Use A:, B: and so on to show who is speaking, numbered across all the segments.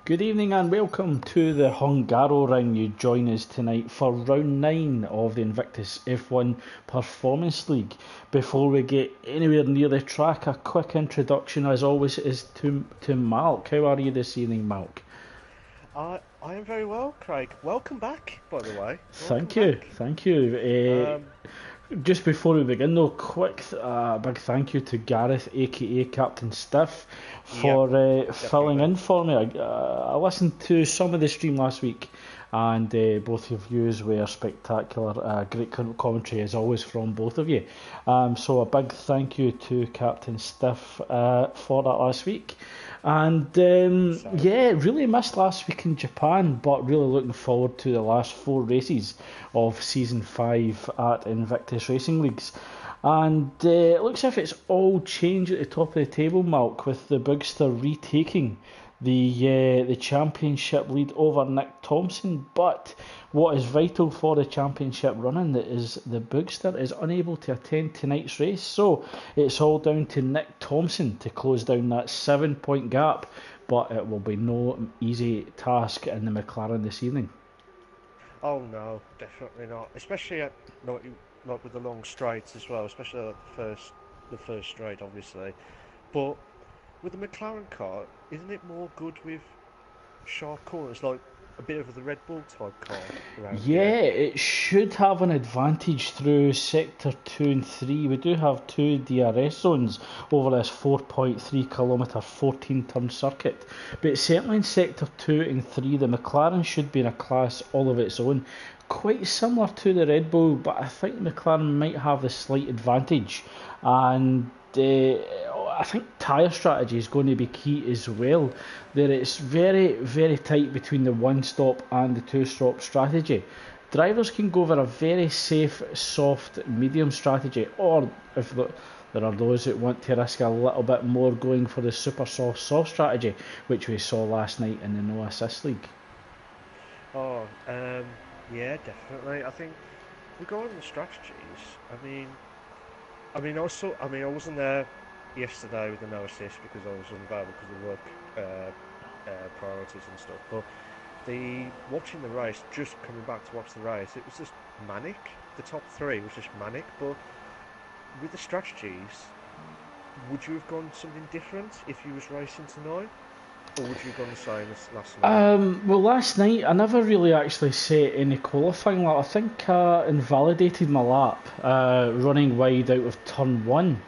A: Good evening and welcome to the Hungaroring. You join us tonight for round 9 of the Invictus F1 Performance League. Before we get anywhere near the track, a quick introduction as always is to Malk. How are you this evening, Malk?
B: I am very well, Craig. Welcome back, by the way. Welcome
A: Thank you,
B: back.
A: thank you.
B: Um,
A: Just before we begin though, quick big thank you to Gareth, aka Captain Stiff,
B: yeah,
A: for filling
B: definitely.
A: in for me. I listened to some of the stream last week, and both of yous were spectacular. Great commentary as always from both of you. So a big thank you to Captain Stiff for that last week. And
B: So,
A: yeah, really missed last week in Japan, but really looking forward to the last 4 races of season 5 at Invictus Racing Leagues. And it looks as if it's all changed at the top of the table, Malk, with the Bugster retaking the championship lead over Nick Thompson. But what is vital for the championship running is the Bugster is unable to attend tonight's race, so it's all down to Nick Thompson to close down that 7 point gap. But it will be no easy task in the McLaren this evening.
B: oh no, definitely not. Especially at like, like with the long straights as well. Especially at the first straight, obviously. But with the McLaren car, isn't it more good with sharp corners, like a bit of the Red Bull type car around here?
A: Yeah, it should have an advantage through sector 2 and 3. We do have two DRS zones over this 4.3 kilometre 14 turn circuit, but certainly in sector 2 and 3, the McLaren should be in a class all of its own. Quite similar to the Red Bull, but I think McLaren might have the slight advantage, and I think tyre strategy is going to be key as well. There it's very, very tight between the one stop and the two stop strategy. Drivers can go for a very safe, soft, medium strategy, or if there are those that want to risk a little bit more, going for the super soft, soft strategy, which we saw last night in the No Assist League.
B: Oh, yeah, definitely. I think regarding the strategies, I wasn't there yesterday with the no assist because I was unavailable because of work priorities and stuff. But the watching the race, just coming back to watch the race, it was just manic. The top three was just manic. But with the strategies, would you have gone something different if you was racing tonight, or would you have gone the same as last night?
A: Well, last night I never really actually set any qualifying lap. I think I invalidated my lap running wide out of turn one,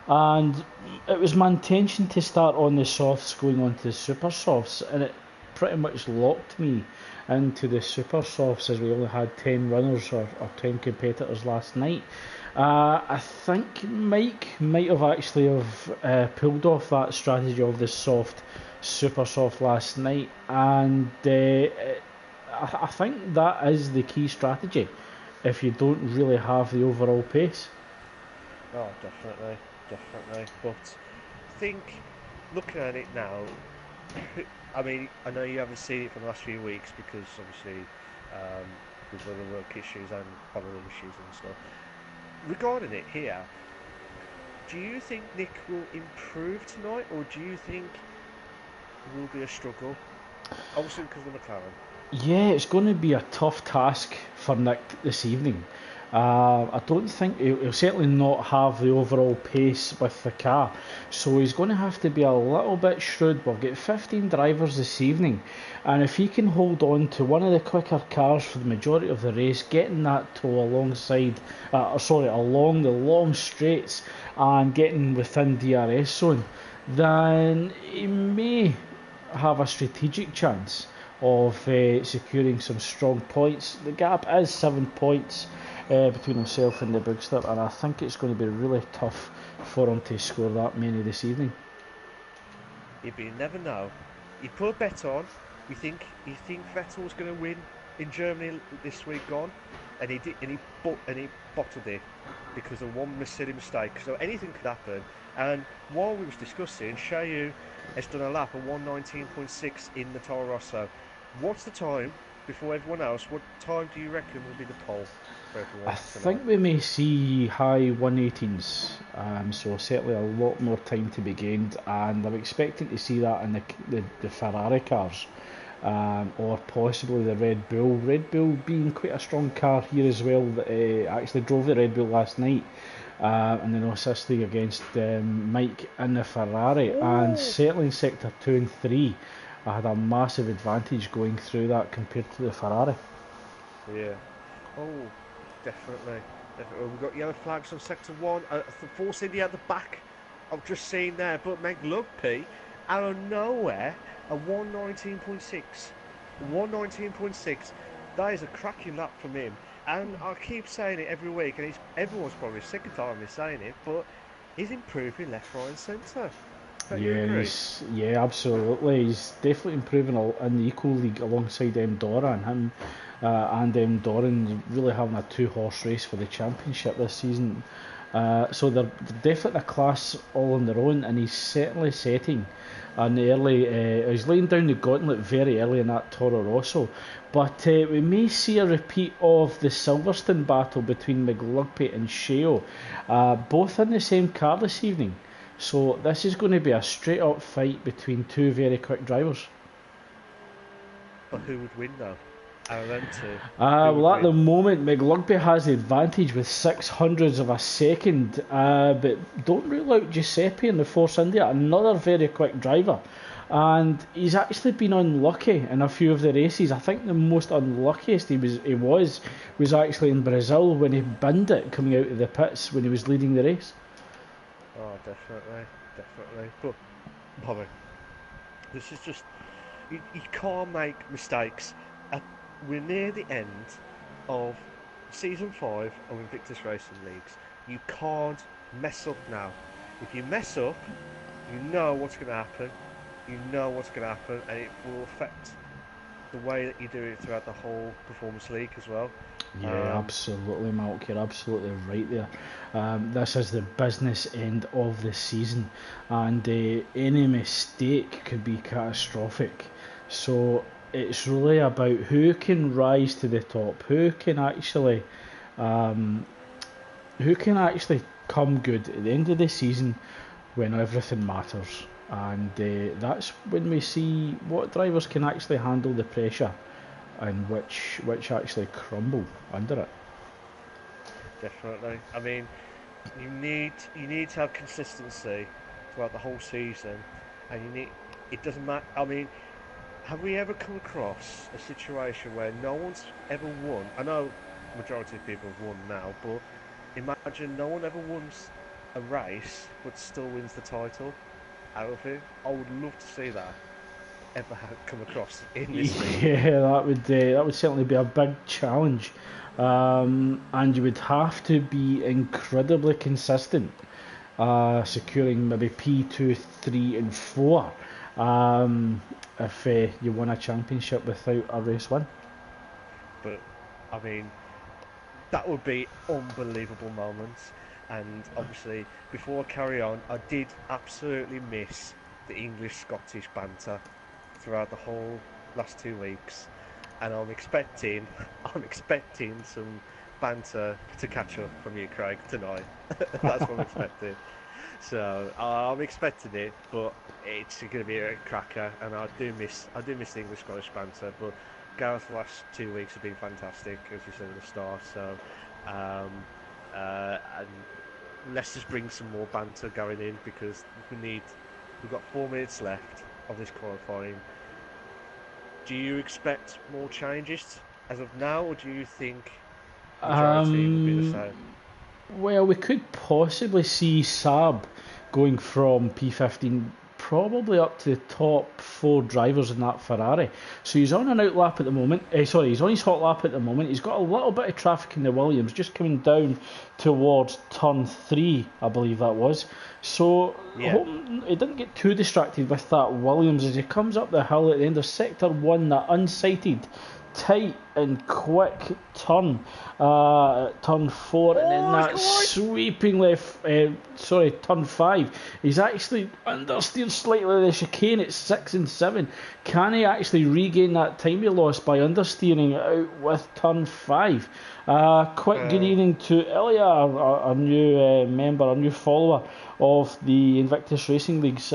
A: and it was my intention to start on the softs going on to the super softs, and it pretty much locked me into the super softs as we only had 10 runners or 10 competitors last night. I think Mike might have actually have pulled off that strategy of the soft, super soft last night, and I think that is the key strategy if you don't really have the overall pace.
B: Oh, definitely, definitely. But think, looking at it now, I know you haven't seen it for the last few weeks because obviously um, with other work issues and holiday issues and stuff. Regarding it here, do you think Nick will improve tonight, or do you think it will be a struggle? Obviously, because of the McLaren.
A: Yeah, it's going to be a tough task for Nick this evening. I don't think he'll certainly not have the overall pace with the car, so he's going to have to be a little bit shrewd. We've got 15 drivers this evening, and if he can hold on to one of the quicker cars for the majority of the race, getting that tow along the long straights and getting within DRS zone, then he may have a strategic chance of securing some strong points. The gap is 7 points between himself and the Bigster, and I think it's going to be really tough for him to score that many this evening.
B: You never know. You put a bet on. You think Vettel was going to win in Germany this week gone, and he did, and he bottled it because of one silly mistake. So anything could happen. And while we was discussing, Shayu has done a lap of 119.6 in the Toro Rosso. What's the time before everyone else, what time do you reckon will be the pole for everyone
A: I
B: tonight?
A: think we may see high 118s, so certainly a lot more time to be gained, and I'm expecting to see that in the Ferrari cars, or possibly the Red Bull. Red Bull being quite a strong car here as well. That actually drove the Red Bull last night in the North League against Mike in the Ferrari, and certainly in Sector 2 and 3, I had a massive advantage going through that compared to the Ferrari.
B: Yeah. Oh, definitely. Definitely. We've got yellow flags on Sector 1. The Force India at the back, I've just seen there. But McLugpy, out of nowhere, a 119.6. 119.6. That is a cracking lap from him. And I keep saying it every week, and everyone's probably sick and tired of me saying it, but he's improving left, right, and centre. Don't you agree?
A: Yeah, absolutely. He's definitely improving in the Eco League alongside Dora, and him and Doran really having a two-horse race for the championship this season. So they're definitely a class all on their own, and he's certainly setting an early. He's laying down the gauntlet very early in that Toro Rosso. But we may see a repeat of the Silverstone battle between McLugpy and Sheo, both in the same car this evening. So this is going to be a straight up fight between two very quick drivers.
B: But who would win though? Out of them two?
A: Well, at the moment, McLugby has the advantage with 600ths of a second, but don't rule out Giuseppe in the Force India, another very quick driver. And he's actually been unlucky in a few of the races. I think the most unluckiest he was actually in Brazil when he binned it coming out of the pits when he was leading the race.
B: Oh, definitely. But, Bobby, this is just... You can't make mistakes. We're near the end of Season 5 of Invictus Racing Leagues. You can't mess up now. If you mess up, you know what's going to happen. And it will affect the way that you do it throughout the whole Performance League as well.
A: Yeah, absolutely, Malk. You're absolutely right there. This is the business end of the season, and any mistake could be catastrophic. So it's really about who can rise to the top, who can actually come good at the end of the season when everything matters. And that's when we see what drivers can actually handle the pressure and which actually crumble under it.
B: Definitely. I mean, you need to have consistency throughout the whole season, and it doesn't matter. I mean, have we ever come across a situation where no one's ever won? I know majority of people have won now, but imagine no one ever wins a race but still wins the title out of it. I would love to see that ever come across in this league.
A: Yeah, that would certainly be a big challenge, and you would have to be incredibly consistent, securing maybe P2, 3 and 4 if you won a championship without a race win.
B: But I mean, that would be unbelievable moments. And obviously, before I carry on, I did absolutely miss the English-Scottish banter throughout the whole last 2 weeks, and I'm expecting some banter to catch up from you, Craig, tonight. That's what I'm expecting. So I'm expecting it, but it's going to be a cracker, and I do miss the English-Scottish banter. But Gareth, the last 2 weeks have been fantastic, as you said at the start. So and let's just bring some more banter going in, because we've got 4 minutes left of this qualifying. Do you expect more changes as of now, or do you think the majority will be the same?
A: Well, we could possibly see Saab going from P15 probably up to the top 4 drivers in that Ferrari. So he's on an out lap at the moment. He's on his hot lap at the moment. He's got a little bit of traffic in the Williams, just coming down towards turn 3, I believe that was. So
B: yeah.
A: He didn't get too distracted with that Williams as he comes up the hill at the end of Sector 1, that unsighted tight and quick turn, turn 4, and then that sweeping left, turn 5. He's actually understeered slightly the chicane at 6 and 7. Can he actually regain that time he lost by understeering out with turn 5? Quick good evening to Ilya, our new member, our new follower of the Invictus Racing Leagues.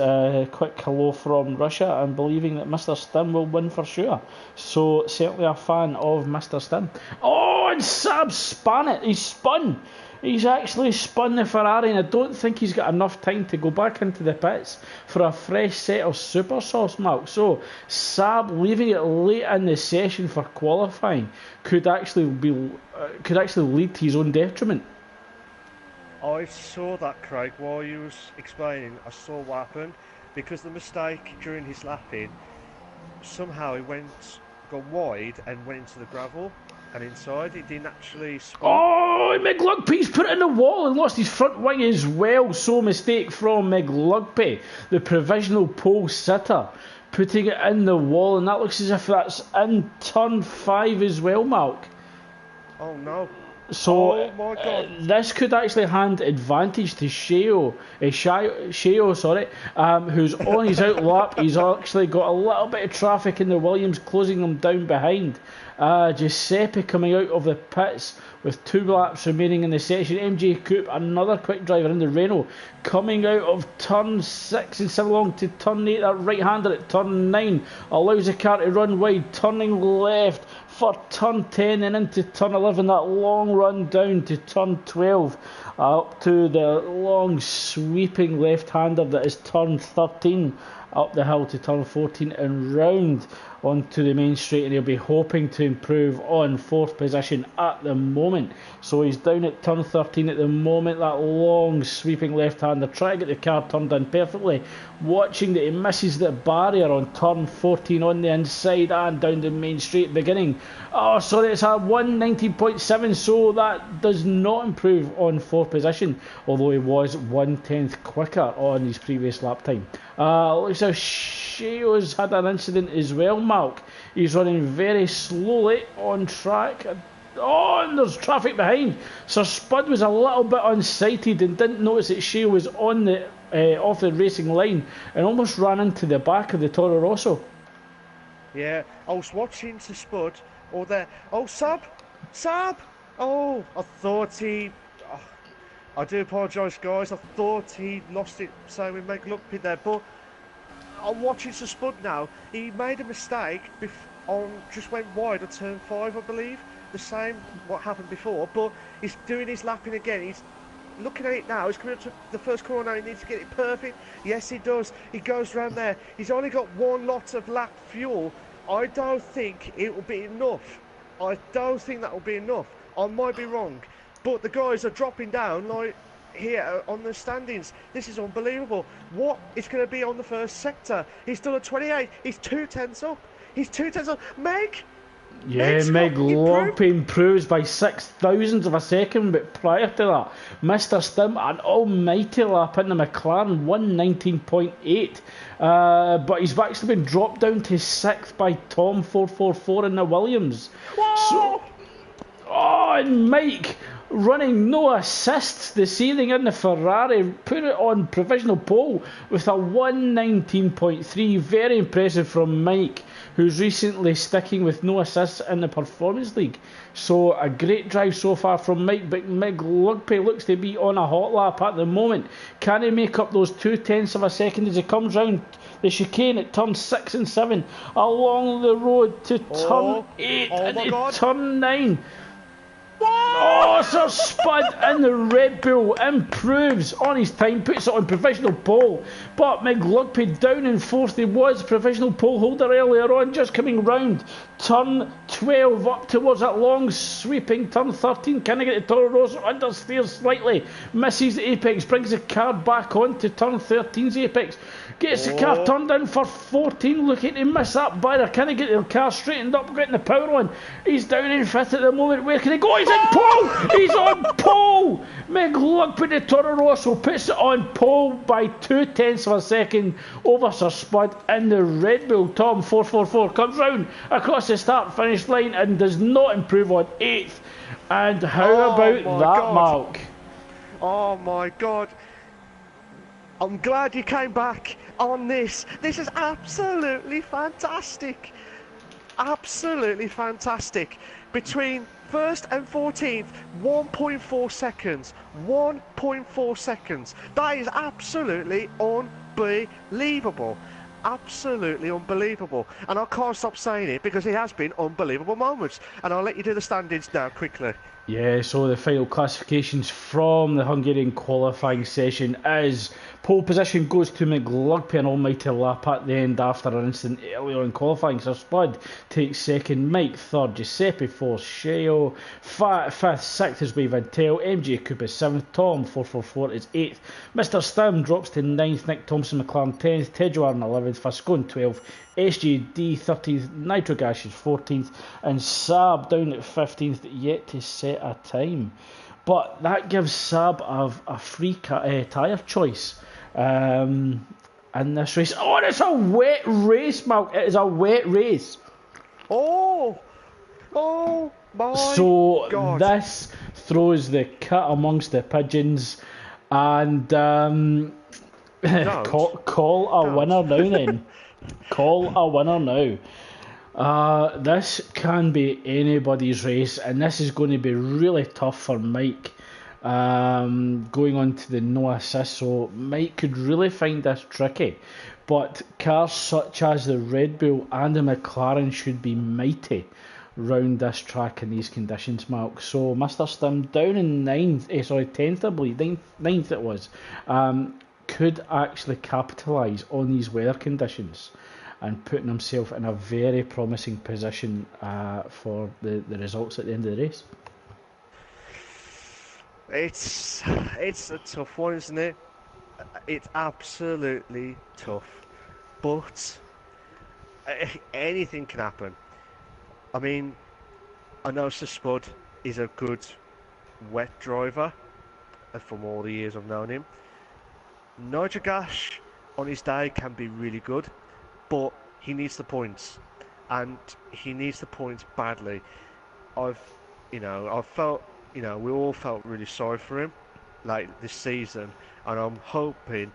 A: Quick hello from Russia, and believing that Mr. Stim will win for sure. So certainly a fan of Mr. Stim. Oh, and Saab spun it. He's spun. He's actually spun the Ferrari, and I don't think he's got enough time to go back into the pits for a fresh set of super sauce, Mark. So Saab leaving it late in the session for qualifying could actually lead to his own detriment.
B: I saw that, Craig, while you was explaining. I saw what happened, because the mistake during his lapping, somehow he got wide and went into the gravel and inside. He didn't actually spin.
A: Oh, McLugby's put it in the wall and lost his front wing as well. So mistake from McLugby, the provisional pole sitter, putting it in the wall, and that looks as if that's in turn 5 as well, Mark.
B: Oh no.
A: So
B: oh my God.
A: This could actually hand advantage to Sheo, who's on his out lap. He's actually got a little bit of traffic in the Williams, closing them down behind. Giuseppe coming out of the pits with 2 laps remaining in the session. MJ Coupe, another quick driver in the Renault, coming out of turn 6 and 7 along to turn 8. That right-hander at turn 9 allows the car to run wide, turning left for turn 10 and into turn 11. That long run down to turn 12, up to the long sweeping left-hander that is turn 13, up the hill to turn 14 and round onto the main straight, and he'll be hoping to improve on 4th position at the moment. So he's down at turn 13 at the moment. That long sweeping left-hander, trying to get the car turned in perfectly, watching that he misses the barrier on turn 14 on the inside and down the main straight beginning. Oh, sorry, it's a 119.7, so that does not improve on 4th position, although he was 1/10 quicker on his previous lap time. Looks like Sheo's had an incident as well, Mark. He's running very slowly on track. Oh, and there's traffic behind. Sir Spud was a little bit unsighted and didn't notice that Sheo was on the off the racing line and almost ran into the back of the Toro Rosso.
B: Yeah, I was watching Sir Spud. Oh, there. Oh, Sab! Oh, I thought he... Oh, I do apologise, guys. I thought he lost it, so we make look bit there. But I'm watching Sir Spud now. He made a mistake just went wide at turn 5, I believe. The same what happened before, but he's doing his lapping again. He's looking at it now. He's coming up to the first corner. He needs to get it perfect. Yes, he does. He goes round there. He's only got 1 lot of lap fuel. I don't think it will be enough. I don't think that will be enough. I might be wrong, but the guys are dropping down like here on the standings. This is unbelievable. What is going to be on the first sector? He's done a 28. He's 2/10 up. He's 2/10 up.
A: Meg Logby improves by 6,000 of a second, but prior to that, Mr. Stim, an almighty lap in the McLaren, 119.8. But he's actually been dropped down to 6th by Tom 444 in the Williams. So, and Mike running no assists this evening in the Ferrari, put it on provisional pole with a 119.3. Very impressive from Mike, who's recently sticking with no assists in the Performance League. So a great drive so far from Mike, but Meg Lugby looks to be on a hot lap at the moment. Can he make up those 0.2 of a second as he comes round the chicane at turn 6 and 7, along the road to turn 8 and turn 9? Oh, Sir Spud in the Red Bull improves on his time, puts it on provisional pole. But McLugby down in 4th. He was provisional pole holder earlier on, just coming round turn 12 up towards that long sweeping turn 13. Can he get the Toro Rosso? Understeers slightly, misses the apex, brings the car back on to turn 13's apex. Gets the car turned in for 14, looking to miss that barrier. Can he get the car straightened up, getting the power on? He's down in 5th at the moment. Where can he go? He's on pole! He's on pole! McLugby de Toro Rosso puts it on pole by 0.2 of a second over Sir Spud in the Red Bull. Tom 444 comes round across the start-finish line and does not improve on 8th. And how about that, Mark?
B: Oh my God. I'm glad you came back on this. This is absolutely fantastic. Absolutely fantastic. Between 1st and 14th, 1.4 seconds. 1.4 seconds. That is absolutely unbelievable. Absolutely unbelievable. And I can't stop saying it because it has been unbelievable moments. And I'll let you do the standings now quickly.
A: Yeah, so the final classifications from the Hungarian qualifying session is pole position goes to McLugby, an almighty lap at the end after an incident earlier in qualifying. Sir Spud takes second, Mike third, Giuseppe fourth, Sheo fifth, sixth is Vantel, MJ Cooper seventh, Tom 444 is eighth, Mr Stim drops to ninth, Nick Thompson McLaren 10th, Tejuar 11th, Fascone 12th, SJD 13th, Nitrogash is 14th, and Saab down at 15th, yet to set a time. But that gives Saab a free tyre choice in this race. Oh, and it's a wet race, Malk. It is a wet race.
B: Oh my
A: so
B: God.
A: This throws the cat amongst the pigeons, and call a winner now then. Call a winner now. This can be anybody's race, and this is going to be really tough for Mike going on to the no assist. So Mike could really find this tricky, but cars such as the Red Bull and the McLaren should be mighty round this track in these conditions, Mark. So Mr Stim down in 10th I believe, 9th it was, could actually capitalise on these weather conditions and putting himself in a very promising position for the results at the end of the race.
B: It's a tough one, isn't it? It's absolutely tough, but anything can happen. I mean, I know Sir Spud is a good wet driver from all the years I've known him. Nitrogash on his day can be really good, but he needs the points, and he needs the points badly. I felt, we all felt really sorry for him, like this season, and I'm hoping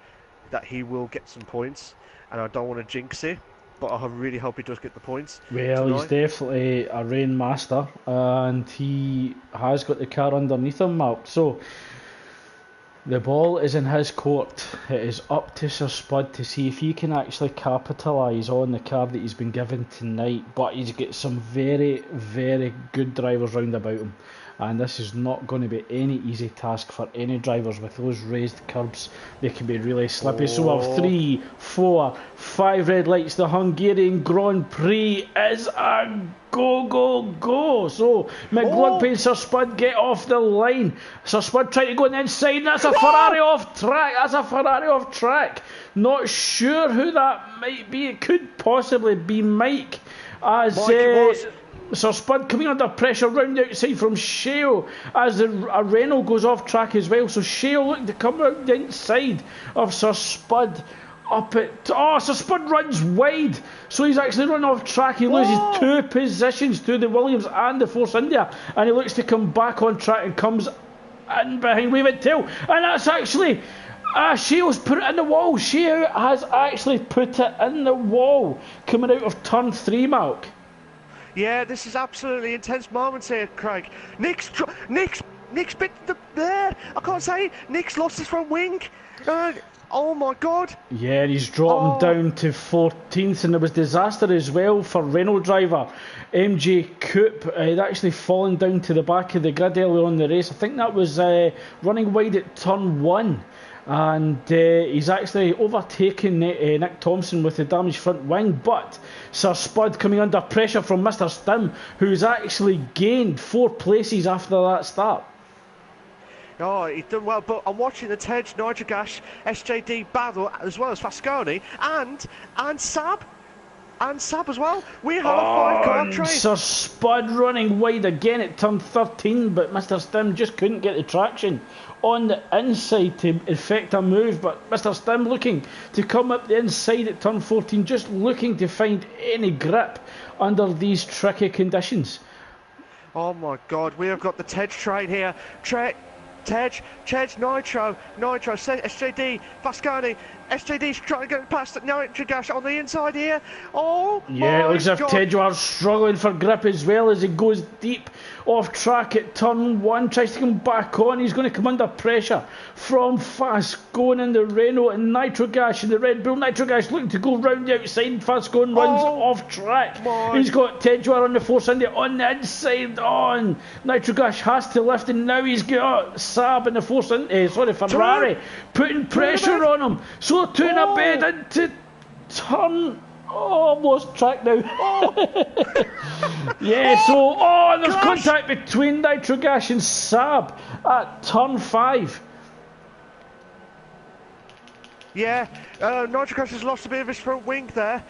B: that he will get some points, and I don't want to jinx it, but I really hope he does get the points.
A: Well, tonight. He's definitely a rain master, and he has got the car underneath him, Mark. So the ball is in his court. It is up to Sir Spud to see if he can actually capitalise on the car that he's been given tonight. But he's got some very, very good drivers round about him. And this is not going to be any easy task for any drivers with those raised curbs. They can be really slippy. So we have 3, 4, 5 red lights. The Hungarian Grand Prix is a go. So McLugby and Sir Spud get off the line. Sir Spud trying to go on the inside. That's a Ferrari off track. Not sure who that might be. It could possibly be Mike. Sir Spud coming under pressure round the outside from Sheo as a Renault goes off track as well. So Sheo looking to come round the inside of Sir Spud. Sir Spud runs wide, so he's actually run off track. He loses 2 positions to the Williams and the Force India, and he looks to come back on track and comes in behind Vantel, and that's actually Sheo's put it in the wall. Sheo has actually put it in the wall coming out of turn 3, Mark.
B: Yeah, this is absolutely intense moments here, Craig. Nick's bit there. I can't say it. Nick's lost his front wing. Oh my God. Yeah,
A: he's dropping down to 14th, and there was disaster as well for Renault driver MJ Coop. He'd actually fallen down to the back of the grid earlier on in the race. I think that was running wide at turn 1. And he's actually overtaken Nick Thompson with the damaged front wing, but Sir Spud coming under pressure from Mr Stim, who's actually gained 4 places after that start.
B: Oh, he's done well, but I'm watching the Tej, Nitrogash, SJD battle, as well as Fascone and Saab. and Saab as well. We have a 5-car
A: And
B: train.
A: Sir Spud running wide again at turn 13, but Mr. Stim just couldn't get the traction on the inside to effect a move. But Mr. Stim looking to come up the inside at turn 14, just looking to find any grip under these tricky conditions.
B: Oh my God, we have got the Tej train here. Tej, Nitro, SJD, Vasconi. SJD's trying to get past the Nitrogas on the inside here. Oh,
A: yeah, it looks as if
B: God.
A: Tedwar's struggling for grip as well as he goes deep off track at turn 1, tries to come back on. He's going to come under pressure from Fast going in the Renault and Nitrogas and the Red Bull. Nitrogas looking to go round the outside. Fast going runs off track. He's got Tedwar on the Force India on the inside on. Nitrogas has to lift, and now he's got Saab in the Force India, Ferrari putting pressure on him. So two in a bed into turn. Almost track now. Yeah, so there's contact between Nitrogas and Saab at turn 5.
B: Yeah, Nitrogas has lost a bit of his front wing there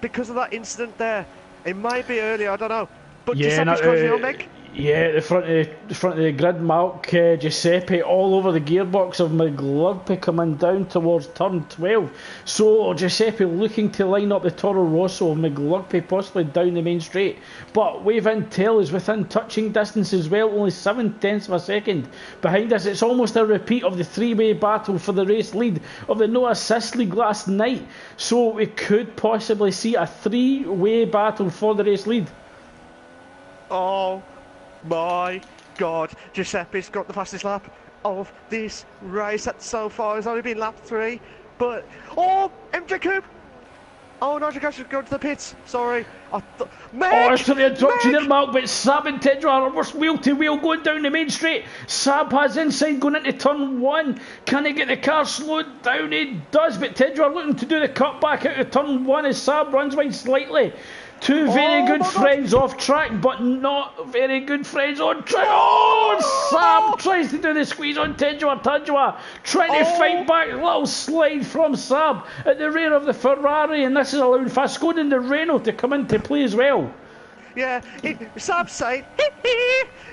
B: because of that incident there. It might be early, I don't know. But
A: yeah,
B: Giuseppe's closing on, Mick.
A: Yeah, the front of the grid, Malk, Giuseppe all over the gearbox of McLugby coming down towards turn 12. So Giuseppe looking to line up the Toro Rosso of McLugby possibly down the main straight. But Wave Intel is within touching distance as well, only 7/10 of a second behind us. It's almost a repeat of the three-way battle for the race lead of the No Assist League last night. So we could possibly see a three-way battle for the race lead.
B: Oh my God, Giuseppe's got the fastest lap of this race so far. It's only been lap 3, but MJ Coupe. Oh, Nitrogas has gone to the pits. Sorry.
A: It's to the interruption there, Mark, but Saab and Tedra are almost wheel to wheel going down the main straight. Saab has inside going into turn 1. Can he get the car slowed down? He does, but Tedra looking to do the cutback out of turn 1 as Saab runs wide slightly. Two very good friends off track, but not very good friends on track. Saab tries to do the squeeze on Tejwa trying to fight back. A little slide from Saab at the rear of the Ferrari, and this is allowing Fascone and the Renault to come into play as well.
B: Yeah, Saab saying,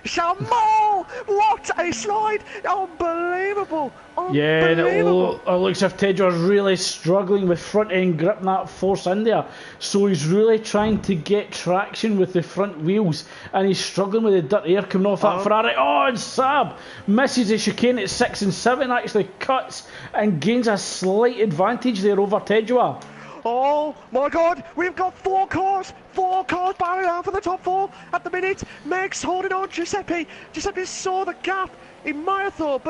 B: Shamal, what a slide! Unbelievable!
A: Yeah, it looks as if Tedwar's really struggling with front end grip in that Force India. So he's really trying to get traction with the front wheels, and he's struggling with the dirt air coming off that Ferrari. And Saab misses the chicane at 6 and 7, actually cuts and gains a slight advantage there over Tedwar.
B: Oh my God, we've got 4 cars battling out for the top 4 at the minute. Meg's holding on Giuseppe. Giuseppe saw the gap. He might have thought,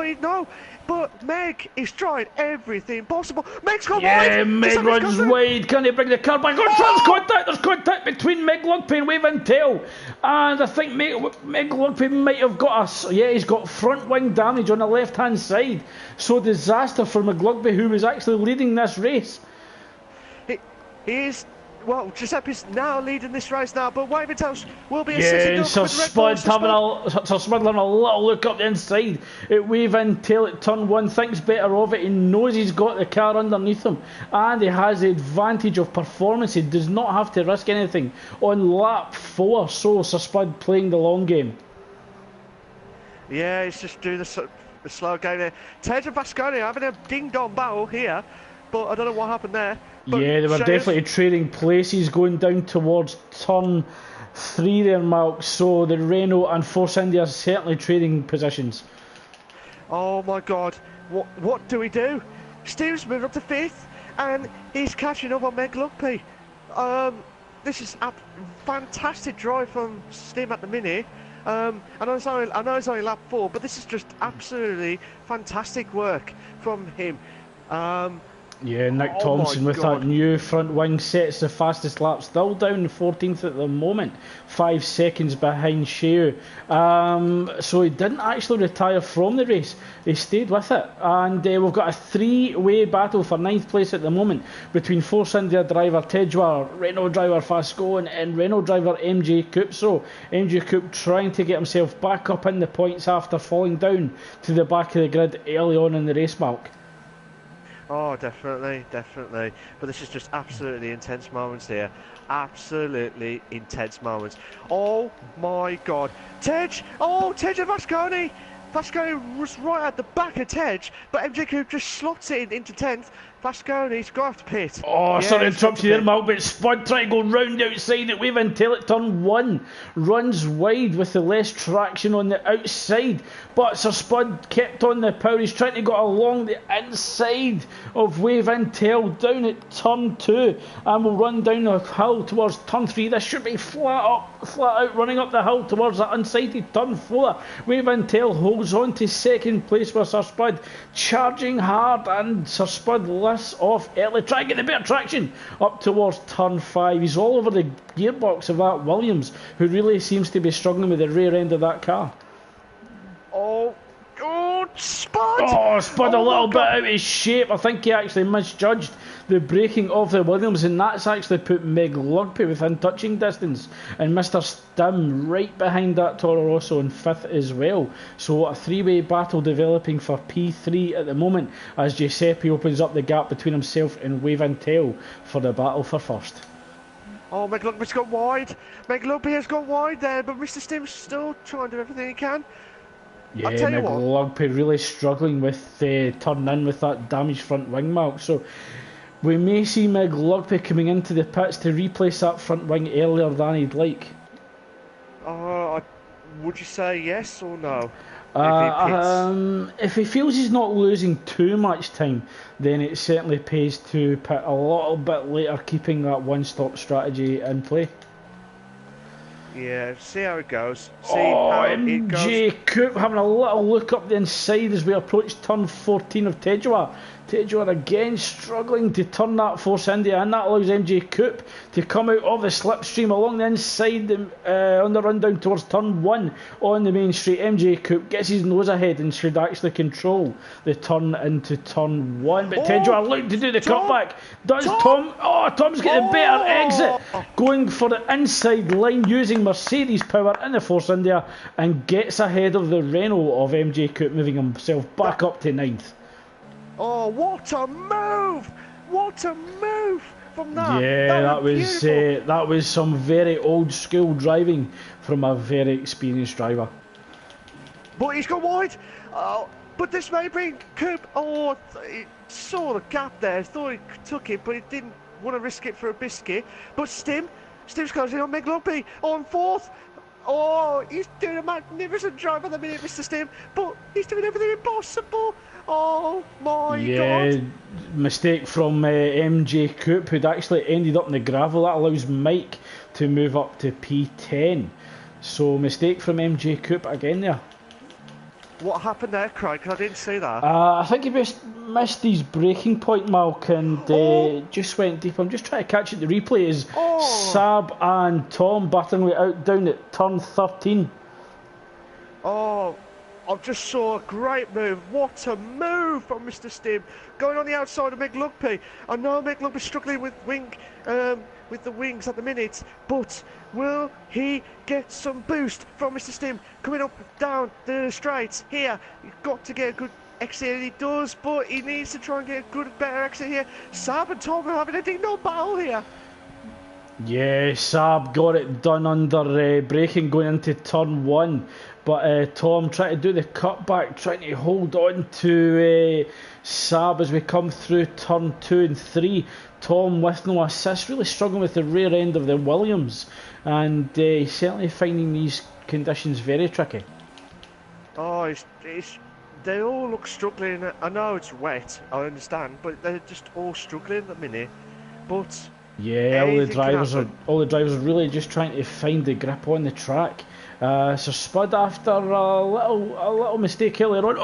B: but Meg is trying everything possible. Meg's got wide.
A: Yeah, Meg runs wide. Can he bring the car back? There's contact between Meg Lugby and Wave Intel. And I think Meg Lugby might have got he's got front wing damage on the left hand side. So disaster for McLugby, who was actually leading this race.
B: He is, Giuseppe's now leading this race now, but Wave Intel will be assisting up
A: Sir
B: with Red Bull.
A: Sir Spud having a little look up the inside at Wave Intel at turn 1, thinks better of it. He knows he's got the car underneath him, and he has the advantage of performance. He does not have to risk anything on lap 4, so Sir Spud playing the long game.
B: Yeah, he's just doing the slow game there. Tej and Vasconi having a ding-dong battle here, but I don't know what happened there. But
A: yeah, they were definitely trading places going down towards turn 3 there, Mark. So the Renault and Force India are certainly trading positions.
B: Oh my God, what do we do? Steve's moved up to 5th, and he's catching up on Meg Lugby. This is a fantastic drive from Steve at the minute. I know it's only lap 4, but this is just absolutely fantastic work from him.
A: Yeah, Nick Thompson with that new front wing sets the fastest lap, still down 14th at the moment, 5 seconds behind Sheu. So he didn't actually retire from the race, he stayed with it, and we've got a 3-way battle for 9th place at the moment between Force India driver Tejwar, Renault driver Fascone and Renault driver MJ Coupe. So MJ Coupe trying to get himself back up in the points after falling down to the back of the grid early on in the race, Mark.
B: Oh, definitely, definitely. But this is just absolutely intense moments here. Absolutely intense moments. Oh my God, Tej! Oh, Tej and Vasconi! Vasconi was right at the back of Tej, but MJ Coupe just slots it into 10th. Vasconi's got off the pit.
A: Oh,
B: Yeah,
A: sorry to
B: he's gone
A: interrupt
B: to
A: you there,
B: pit.
A: Mal, but Spud trying to go round the outside at Wave until at turn 1. Runs wide with the less traction on the outside. But Sir Spud kept on the power. He's trying to go along the inside of Wave Intel down at turn 2. And will run down the hill towards turn 3. This should be flat out running up the hill towards that unsighted turn 4. Wave Intel holds on to second place with Sir Spud charging hard, and Sir Spud lifts off early, trying to get the better traction up towards turn 5. He's all over the gearbox of that Williams, who really seems to be struggling with the rear end of that car.
B: Oh, Spud!
A: Oh, Spud a
B: Oh my
A: little bit
B: God.
A: out of shape. I think he actually misjudged the braking of the Williams, and that's actually put Meg Lugby within touching distance, and Mr. Stim right behind that Toro Rosso in 5th as well. So a three-way battle developing for P3 at the moment as Giuseppe opens up the gap between himself and Wave Intel for the battle for first.
B: Oh, Meg Lugby's got wide. Meg Lugby has got wide there, but Mr. Stim's still trying to do everything he can.
A: Yeah,
B: I'll tell you
A: Meg
B: what.
A: Lugby really struggling with turning in with that damaged front wing mark. So we may see Meg Lugby coming into the pits to replace that front wing earlier than he'd like.
B: Would you say yes or no? If
A: If he feels he's not losing too much time, then it certainly pays to pit a little bit later, keeping that one-stop strategy in play.
B: Yeah, see how it goes. See
A: Oh,
B: how it
A: MJ
B: goes.
A: Coupe having a little look up the inside as we approach turn 14 of Tejua. Tejua again struggling to turn that Force India, and that allows MJ Coupe to come out of the slipstream along the inside on the run down towards turn 1 on the main straight. MJ Coupe gets his nose ahead and should actually control the turn into turn 1. But Tejua looking to do the cutback. Does Tom? Oh, Tom's getting a better exit. Going for the inside line using Mercedes power in the Force India and gets ahead of the Renault of MJ Coupe, moving himself back up to 9th.
B: Oh, what a move! What a move from that!
A: Yeah,
B: Beautiful.
A: that was some very old school driving from a very experienced driver.
B: But he's gone wide. Oh, but this may bring Coupe. Oh, he saw the gap there. Thought he took it, but he didn't want to risk it for a biscuit. But Stim's closing on Meg Lugby on 4th. Oh, he's doing a magnificent drive at the minute, Mr. Stim. But he's doing everything impossible. Oh my God.
A: Mistake from MJ Coupe, who'd actually ended up in the gravel. That allows Mike to move up to P10. So mistake from MJ Coupe again there.
B: What happened there, Craig? Because I didn't see that.
A: I think he missed his braking point, Malk, and just went deep. I'm just trying to catch it. The replay is Sab and Tom battling it out down at turn 13.
B: Oh, I just saw a great move. What a move from Mr. Stim. Going on the outside of Meg Lugby. I know Meg Lugby's struggling with the wings at the minute, but will he get some boost from Mr. Stim? Coming up down the straights here. He's got to get a good exit, and he does, but he needs to try and get a better exit here. Sab and Tom are having a ding-dong battle here.
A: Yeah, Sab got it done under braking going into turn 1. But Tom trying to do the cutback, trying to hold on to Sab as we come through turn 2 and 3. Tom with no assist, really struggling with the rear end of the Williams, and he's certainly finding these conditions very tricky.
B: Oh, they all look struggling. I know it's wet, I understand, but they're just all struggling at the minute. But
A: yeah, all the drivers are really just trying to find the grip on the track. So Spud, after a little mistake earlier on,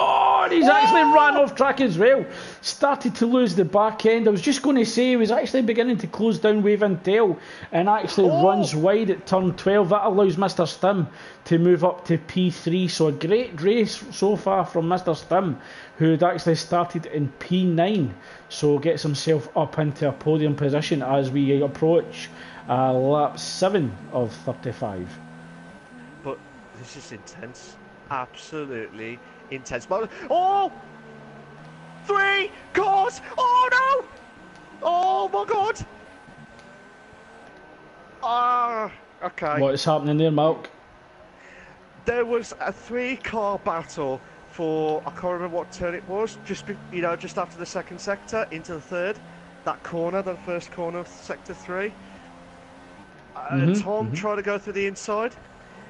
A: and he's actually ran off track as well. Started to lose the back end. I was just going to say he was actually beginning to close down Wave Intel and actually runs wide at turn 12. That allows Mr. Stim to move up to P3. So a great race so far from Mr. Stim, who had actually started in P9. So gets himself up into a podium position as we approach lap 7 of 35.
B: But this is intense. Absolutely intense. Oh! 3 cars. Oh no! Oh my god! Ah, okay.
A: What's happening there, Malk?
B: There was a 3-car battle for, I can't remember what turn it was, just just after the second sector into the third. That corner, the first corner of sector 3. Tom tried to go through the inside,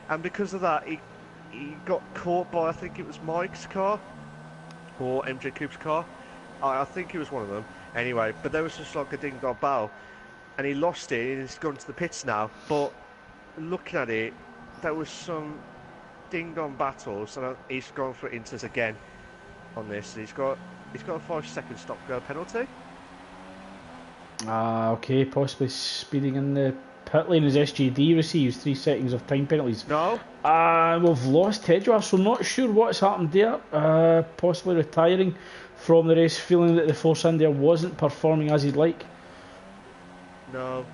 B: and because of that, he got caught by, I think it was Mike's car or MJ Coop's car. I think it was one of them. Anyway, but there was just like a ding-dong battle, and he lost it, and he's gone to the pits now. But looking at it, there was some ding-dong battles, and he's gone for inters again on this. He's got a 5-second stop-go penalty.
A: Okay, possibly speeding in the pit lane as SGD receives 3 seconds of time penalties.
B: No.
A: We've lost Hedgeworth, so not sure what's happened there. Possibly retiring from the race, feeling that the Force India wasn't performing as he'd like.
B: No,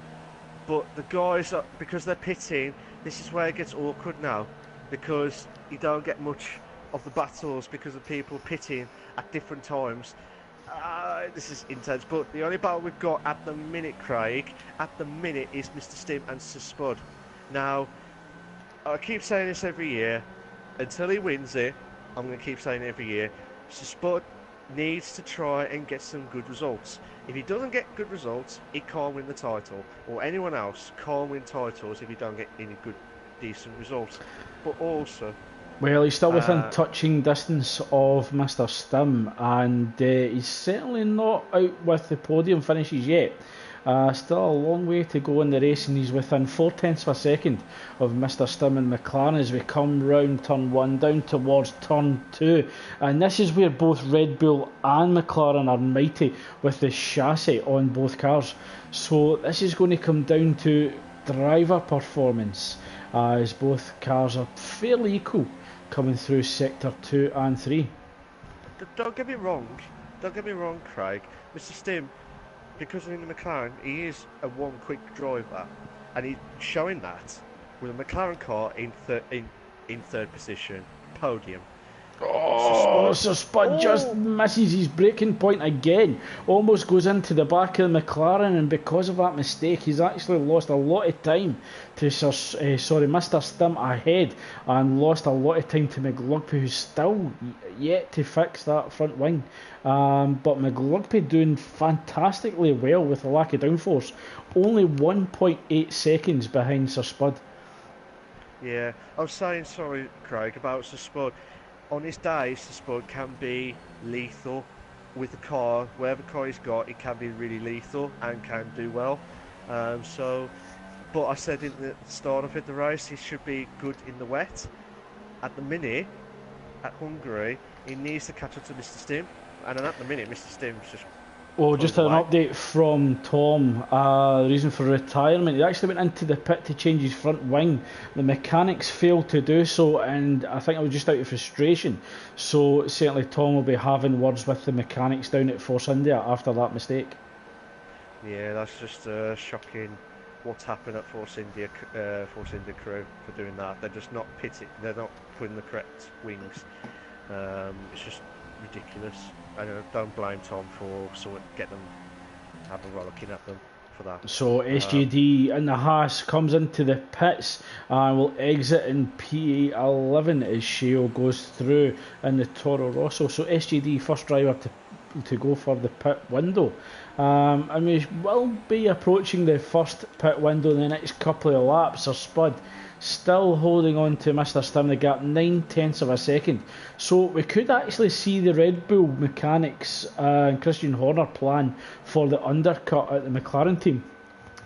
B: but the guys, because they're pitting, this is where it gets awkward now, because you don't get much of the battles because of people pitting at different times. This is intense, but the only battle we've got at the minute, Craig, is Mr. Stim and Sir Spud. Now, I keep saying this every year, until he wins it, I'm going to keep saying it every year, Sir Spud needs to try and get some good results. If he doesn't get good results, he can't win the title, or anyone else can't win titles if you don't get any good, decent results. But also,
A: well, he's still within touching distance of Mr. Stim, and he's certainly not out with the podium finishes yet. Still a long way to go in the race, and he's within 0.4 of a second of Mr. Stim and McLaren as we come round turn 1 down towards turn 2. And this is where both Red Bull and McLaren are mighty with the chassis on both cars. So this is going to come down to driver performance, as both cars are fairly equal coming through sector 2 and 3.
B: Don't get me wrong, Craig. Mr. Stim, because in the McLaren, he is a one-quick driver, and he's showing that with a McLaren car in third position, podium.
A: Oh, Sir Spud just misses his braking point again. Almost goes into the back of the McLaren, and because of that mistake, he's actually lost a lot of time to Mr. Stim ahead, and lost a lot of time to McLugby, who's still yet to fix that front wing. But McLugby doing fantastically well with the lack of downforce. Only 1.8 seconds behind Sir Spud.
B: Yeah, I was saying, sorry, Craig, about Sir Spud. On his days, Sir Spud can be lethal with the car. Whatever car he's got, it can be really lethal and can do well. But I said in the start of the race, he should be good in the wet. At the minute, at Hungary, he needs to catch up to Mr. Stim. And at the minute, Mr. Stim's just...
A: Well, just an update from Tom. The reason for retirement, he actually went into the pit to change his front wing. The mechanics failed to do so, and I think it was just out of frustration. So certainly Tom will be having words with the mechanics down at Force India after that mistake.
B: Yeah, that's just shocking what's happened at Force India crew for doing that. They're just not pitting, they're not putting the correct wings. It's just ridiculous. I don't blame Tom for get them have a rollicking at them for that. So
A: SGD in the Haas comes into the pits and will exit in P11 as Sheo goes through in the Toro Rosso. So SGD first driver to go for the pit window. And we will be approaching the first pit window in the next couple of laps. Sir Spud still holding on to Mr. Stim, the gap 0.9 of a second. So we could actually see the Red Bull mechanics and Christian Horner plan for the undercut at the McLaren team.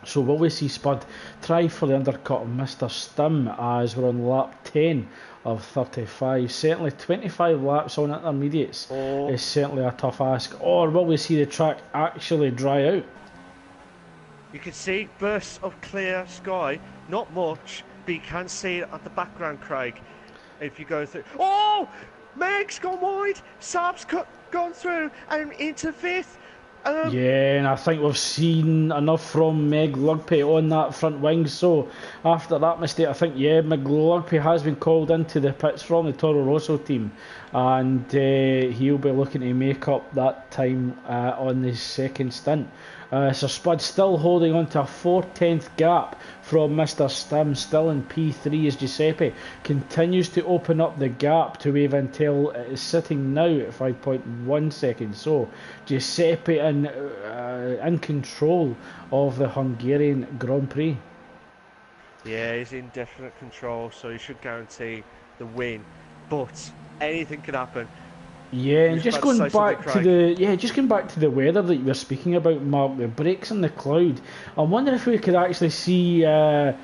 A: So will we see Spud try for the undercut of Mr. Stim as we're on lap 10 of 35? Certainly 25 laps on intermediates is certainly a tough ask. Or will we see the track actually dry out?
B: You can see bursts of clear sky, not much, but you can see it at the background, Craig. If you go through... Oh! Meg's gone wide! Saab's gone through and into fifth.
A: Yeah, and I think we've seen enough from Meg Lugpay on that front wing. So after that mistake, I think Meg Lugpay has been called into the pits from the Toro Rosso team, and he'll be looking to make up that time on the second stint. Sir Spud still holding on to a 4/10 gap from Mr Stim, still in P3 as Giuseppe continues to open up the gap to Wave until it is sitting now at 5.1 seconds. So Giuseppe in control of the Hungarian Grand Prix.
B: Yeah, he's in definite control, so he should guarantee the win. But anything could happen.
A: Yeah, and just going back to the weather that you were speaking about, Mark, the breaks in the cloud. I wonder if we could actually see a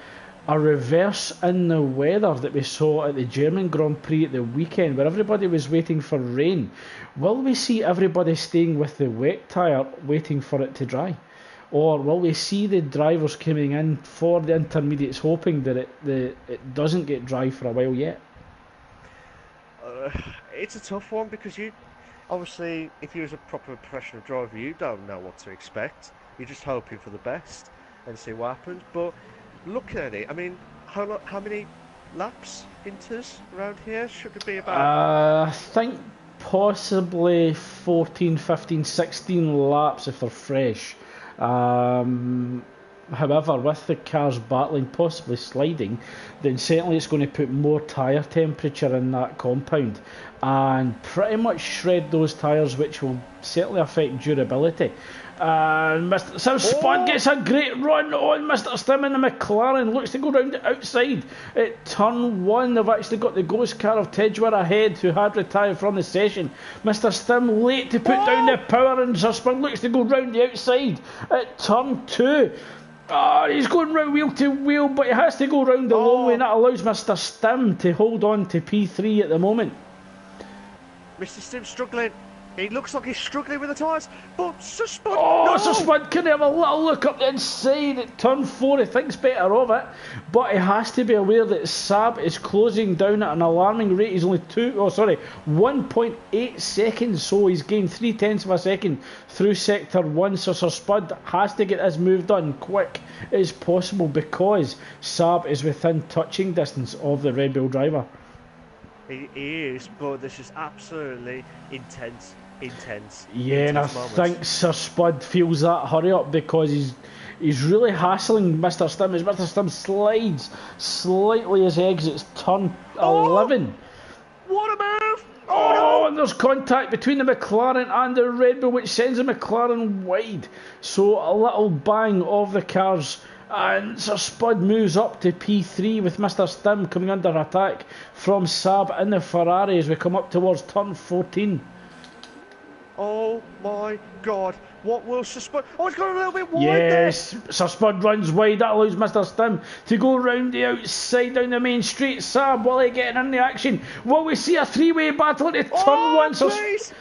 A: reverse in the weather that we saw at the German Grand Prix at the weekend, where everybody was waiting for rain. Will we see everybody staying with the wet tyre, waiting for it to dry? Or will we see the drivers coming in for the intermediates, hoping that it doesn't get dry for a while yet?
B: It's a tough one because you, obviously, if you was a proper professional driver, you don't know what to expect. You're just hoping for the best and see what happens. But looking at it, I mean, how many laps inters around here should it be about?
A: I think possibly 14, 15, 16 laps if they're fresh. However, with the cars battling, possibly sliding, then certainly it's going to put more tyre temperature in that compound and pretty much shred those tyres, which will certainly affect durability. And Mr. Sim Spud gets a great run on Mr. Stim in the McLaren, looks to go round the outside at turn 1. They've actually got the ghost car of Tedgware ahead, who had retired from the session. Mr. Stim late to put down the power, and Sir Spud looks to go round the outside at turn 2. He's going round wheel to wheel, but he has to go round the long way, and that allows Mr. Stim to hold on to P3 at the moment.
B: Mr. Stim's struggling. He looks like he's struggling with the tyres, but Sir Spud...
A: Sir Spud can have a little look up the inside at turn 4. He thinks better of it, but he has to be aware that Saab is closing down at an alarming rate. He's only 1.8 seconds, so he's gained 0.3 of a second through sector 1. So Sir Spud has to get this move done quick as possible because Saab is within touching distance of the Red Bull driver.
B: He is, but this is absolutely intense.
A: Yeah, and I think Sir Spud feels that hurry up because he's really hassling Mr. Stim as Mr. Stim slides slightly as he exits turn 11.
B: What a move!
A: And there's contact between the McLaren and the Red Bull, which sends the McLaren wide. So a little bang of the cars, and Sir Spud moves up to P3 with Mr. Stim coming under attack from Saab in the Ferrari as we come up towards turn 14.
B: Oh my God, what will Sir Spud... he's gone a little bit wide there.
A: Yes, Sir Spud runs wide. That allows Mr. Stim to go round the outside down the main straight. Saab, will he get in the action? Will we see a three-way battle into turn 1?
B: Please!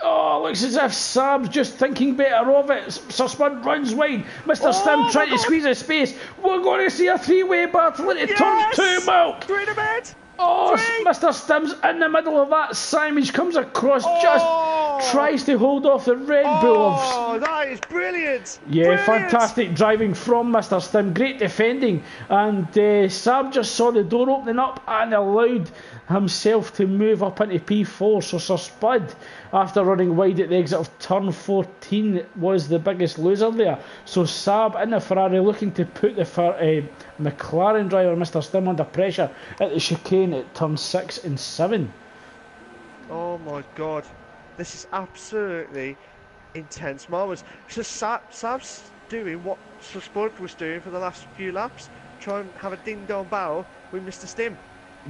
A: Looks as if Saab's just thinking better of it. Sir Spud runs wide. Mr. Stim trying to squeeze a space. We're going to see a three-way battle into turn 2, Milk.
B: Three to bed.
A: Mr. Stim's in the middle of that. Simage comes across, just tries to hold off the Red Bull.
B: That is brilliant.
A: Yeah, fantastic driving from Mr. Stim. Great defending. And Saab just saw the door opening up and allowed himself to move up into P4. So Sir Spud, after running wide at the exit of turn 14, was the biggest loser there. So Saab in the Ferrari looking to put the McLaren driver Mr. Stim under pressure at the chicane at turn 6 and 7.
B: Oh my God, this is absolutely intense moments. So Saab's doing what Sir Spud was doing for the last few laps, try and have a ding-dong battle with Mr. Stim.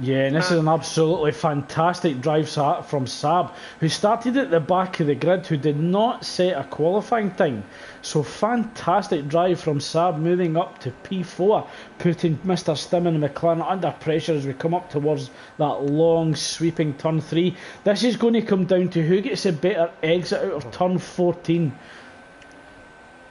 A: Yeah, and this is an absolutely fantastic drive from Saab, who started at the back of the grid, who did not set a qualifying time. So fantastic drive from Saab, moving up to P4, putting Mr. Stim and the McLaren under pressure as we come up towards that long sweeping turn 3. This is going to come down to who gets a better exit out of turn 14.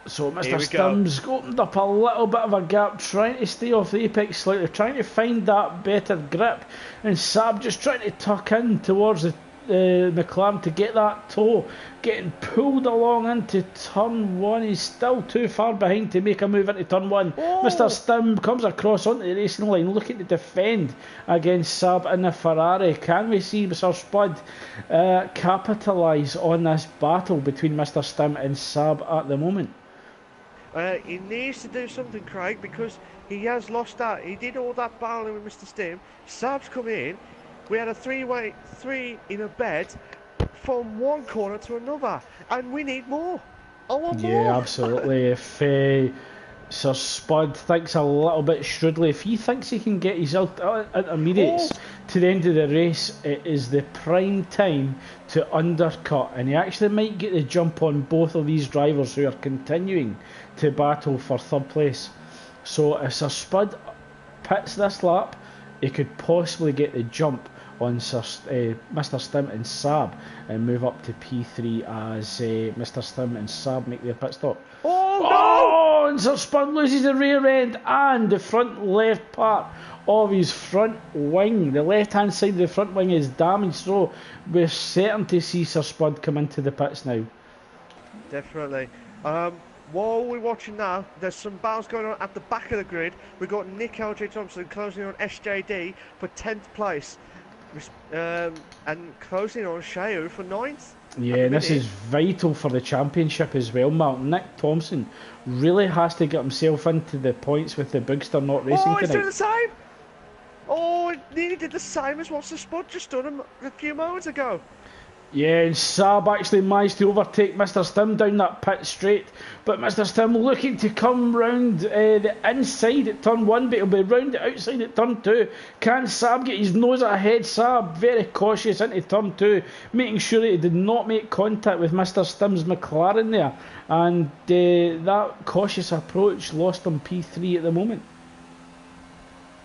A: So Mr. Stim's opened up a little bit of a gap, trying to stay off the apex slightly, trying to find that better grip, and Saab just trying to tuck in towards the McLaren to get that toe, getting pulled along into turn 1. He's still too far behind to make a move into turn 1. Mr. Stim comes across onto the racing line, looking to defend against Saab in the Ferrari. Can we see Sir Spud capitalise on this battle between Mr. Stim and Saab at the moment?
B: He needs to do something, Craig, because he has lost that. He did all that battling with Mr. Stim. Saab's come in. We had a three in a bed from one corner to another, and we need more. I want more.
A: Yeah, absolutely. If Sir Spud thinks a little bit shrewdly, if he thinks he can get his intermediates to the end of the race, it is the prime time to undercut, and he actually might get the jump on both of these drivers who are continuing to battle for third place. So if Sir Spud pits this lap, he could possibly get the jump on Mr. Stim and Saab and move up to P3 as Mr. Stim and Saab make their pit stop. Oh, and Sir Spud loses the rear end and the front left part of his front wing. The left hand side of the front wing is damaged, so we're certain to see Sir Spud come into the pits now.
B: Definitely. While we're watching now, there's some battles going on at the back of the grid. We've got Nick LJ Thompson closing on SJD for 10th place. And closing on Shao for 9th.
A: Yeah, and this is vital for the championship as well, Mark. Nick Thompson really has to get himself into the points with the Bigster not racing tonight.
B: Oh, he's doing the same! Oh, he nearly did the same as what Sir Spud just done a few moments ago.
A: Yeah, and Saab actually managed to overtake Mr. Stim down that pit straight, but Mr. Stim looking to come round the inside at turn 1, but he'll be round the outside at turn 2. Can Saab get his nose ahead? Saab very cautious into turn 2, making sure that he did not make contact with Mr. Stim's McLaren there, and that cautious approach lost him P3 at the moment.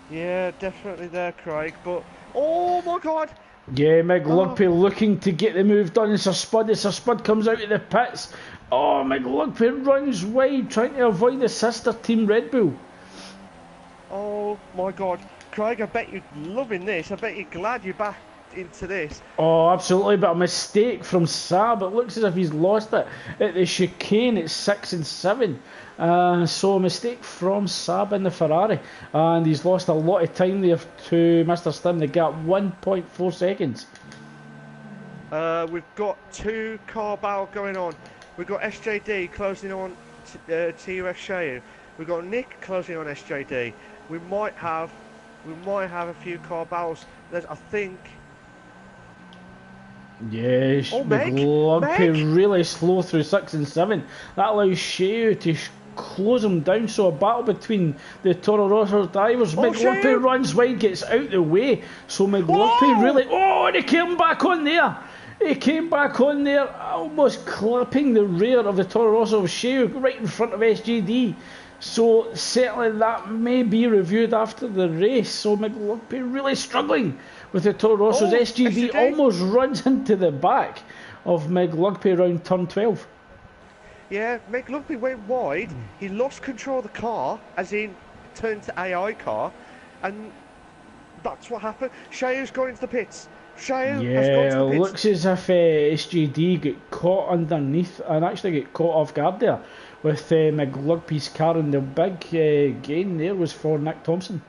B: Yeah, definitely there, Craig, but oh my god!
A: Yeah, McLugby looking to get the move done, and Sir Spud comes out of the pits. Oh, McLugby runs wide, trying to avoid the sister team Red Bull.
B: Oh my god, Craig, I bet you're loving this. I bet you're glad you're back into this.
A: Oh, absolutely, but a mistake from Saab. It looks as if he's lost it at the chicane at 6 and 7. So a mistake from Saab in the Ferrari, and he's lost a lot of time there to Mr. Stim. They got 1.4 seconds.
B: We've got 2 car battle going on. We've got SJD closing on TUF Shao. We've got Nick closing on SJD. We might have a few car battles. I think.
A: Yeah, McLugby really slow through 6 and 7. That allows Shao to close him down, so a battle between the Toro Rosso drivers. McLugby runs wide, gets out the way, so McLugby really... Oh, and he came back on there! He came back on there, almost clipping the rear of the Toro Rosso of Shao, right in front of SGD. So certainly that may be reviewed after the race. So McLugby really struggling with the Toro Rossos. SGD almost runs into the back of McLugby around turn 12.
B: Yeah, McLugby went wide. He lost control of the car, as in turned to AI car, and that's what happened. Shao's going into the pits. Shao has gone to the pits.
A: It looks as if SGD got caught underneath and actually got caught off guard there with McLugby's car, and the big gain there was for Nick Thompson.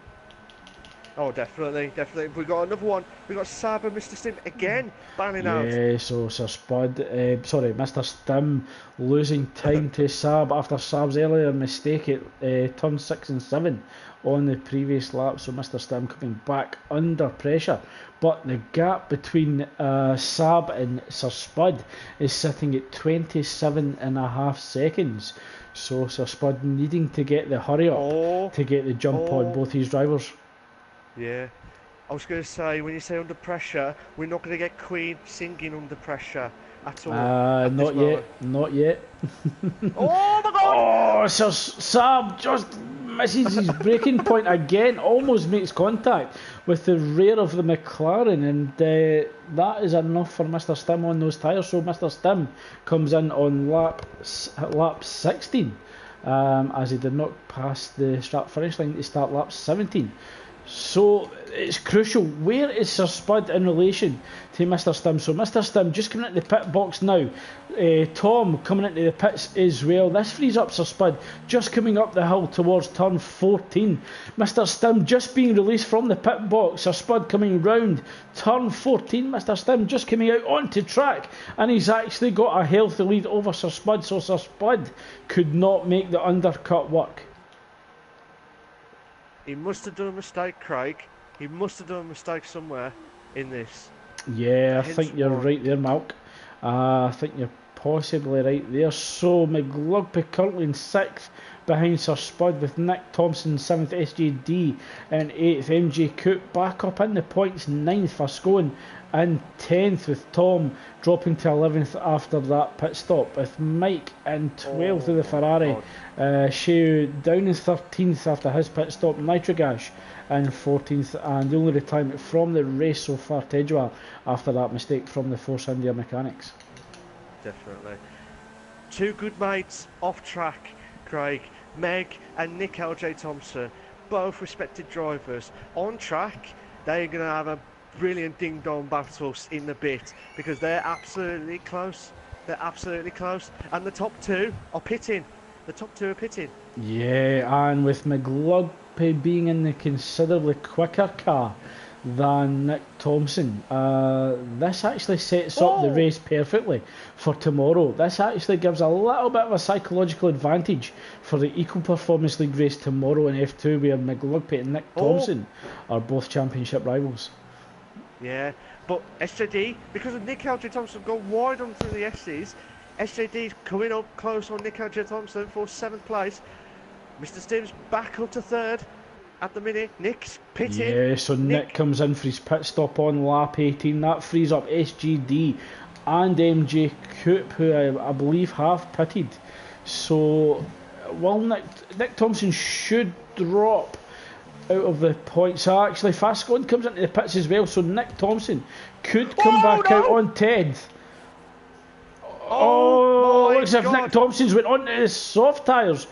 B: Oh, definitely. We got another one. We got Saab and Mr. Stim again battling out.
A: Yeah, so Sir Spud, Mr. Stim losing time to Saab after Saab's earlier mistake at turn 6 and 7 on the previous lap. So Mr. Stim coming back under pressure. But the gap between Saab and Sir Spud is sitting at 27.5 seconds. So Sir Spud needing to get the hurry up to get the jump on both these drivers.
B: Yeah, I was going to say, when you say under pressure, we're not going to get Queen singing under pressure at all.
A: Not yet.
B: Oh my god!
A: Oh, so Saab just misses his braking point again, almost makes contact with the rear of the McLaren, and that is enough for Mr. Stim on those tyres. So Mr. Stim comes in on lap 16, as he did not pass the start finish line to start lap 17. So it's crucial. Where is Sir Spud in relation to Mr. Stim? So Mr. Stim just coming into the pit box now. Tom coming into the pits as well. This frees up Sir Spud just coming up the hill towards turn 14. Mr. Stim just being released from the pit box. Sir Spud coming round turn 14. Mr. Stim just coming out onto track, and he's actually got a healthy lead over Sir Spud, so Sir Spud could not make the undercut work.
B: He must have done a mistake, Craig. He must have done a mistake somewhere in this.
A: Yeah, I think you're right there, Malk. I think you're possibly right there. So McLugby currently in 6th behind Sir Spud, with Nick Thompson 7th, SJD in 8th, MJ Coop back up in the points 9th for Scone, and 10th with Tom dropping to 11th after that pit stop, with Mike in 12th with the Ferrari, Shea down in 13th after his pit stop, Nitrogash in 14th, and the only retirement from the race so far, Tedua, after that mistake from the Force India mechanics.
B: Definitely. Two good mates off track, Craig. Meg and Nick LJ Thompson, both respected drivers. On track, they're going to have a brilliant ding-dong battle in the bit, because they're absolutely close. They're absolutely close. And the top two are pitting. The top two are pitting.
A: Yeah, and with McLugby being in the considerably quicker car than Nick Thompson, this actually sets up the race perfectly for tomorrow. This actually gives a little bit of a psychological advantage for the Eco Performance League race tomorrow in F2, where McLugby and Nick Thompson are both championship rivals.
B: Yeah, but SJD, because of Nick LJ Thompson gone wide on through the S's, SJD's coming up close on Nick LJ Thompson for 7th place. Mr. Stim's back up to 3rd at the minute. Nick's pitting.
A: Yeah, so Nick comes in for his pit stop on lap 18. That frees up SGD and MJ Coop, who I believe have pitted. So, well, Nick Thompson should drop out of the points. So actually, Fascon comes into the pits as well, so Nick Thompson could come back out on 10th. Looks as if Nick Thompson's went on to the soft tyres.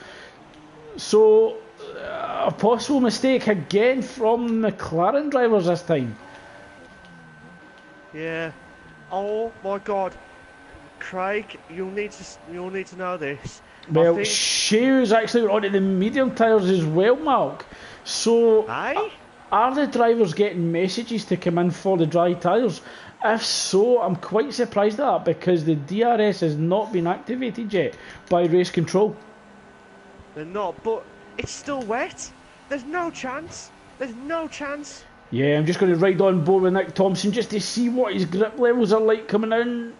A: So, a possible mistake again from McLaren drivers this time.
B: Yeah. Oh my God, Craig, you'll need to know this.
A: Well, Shea's actually went onto the medium tyres as well, Mark. So, are the drivers getting messages to come in for the dry tyres? If so, I'm quite surprised at that, because the DRS has not been activated yet by race control.
B: They're not, but it's still wet. There's no chance. There's no chance.
A: Yeah, I'm just going to ride on board with Nick Thompson just to see what his grip levels are like coming in.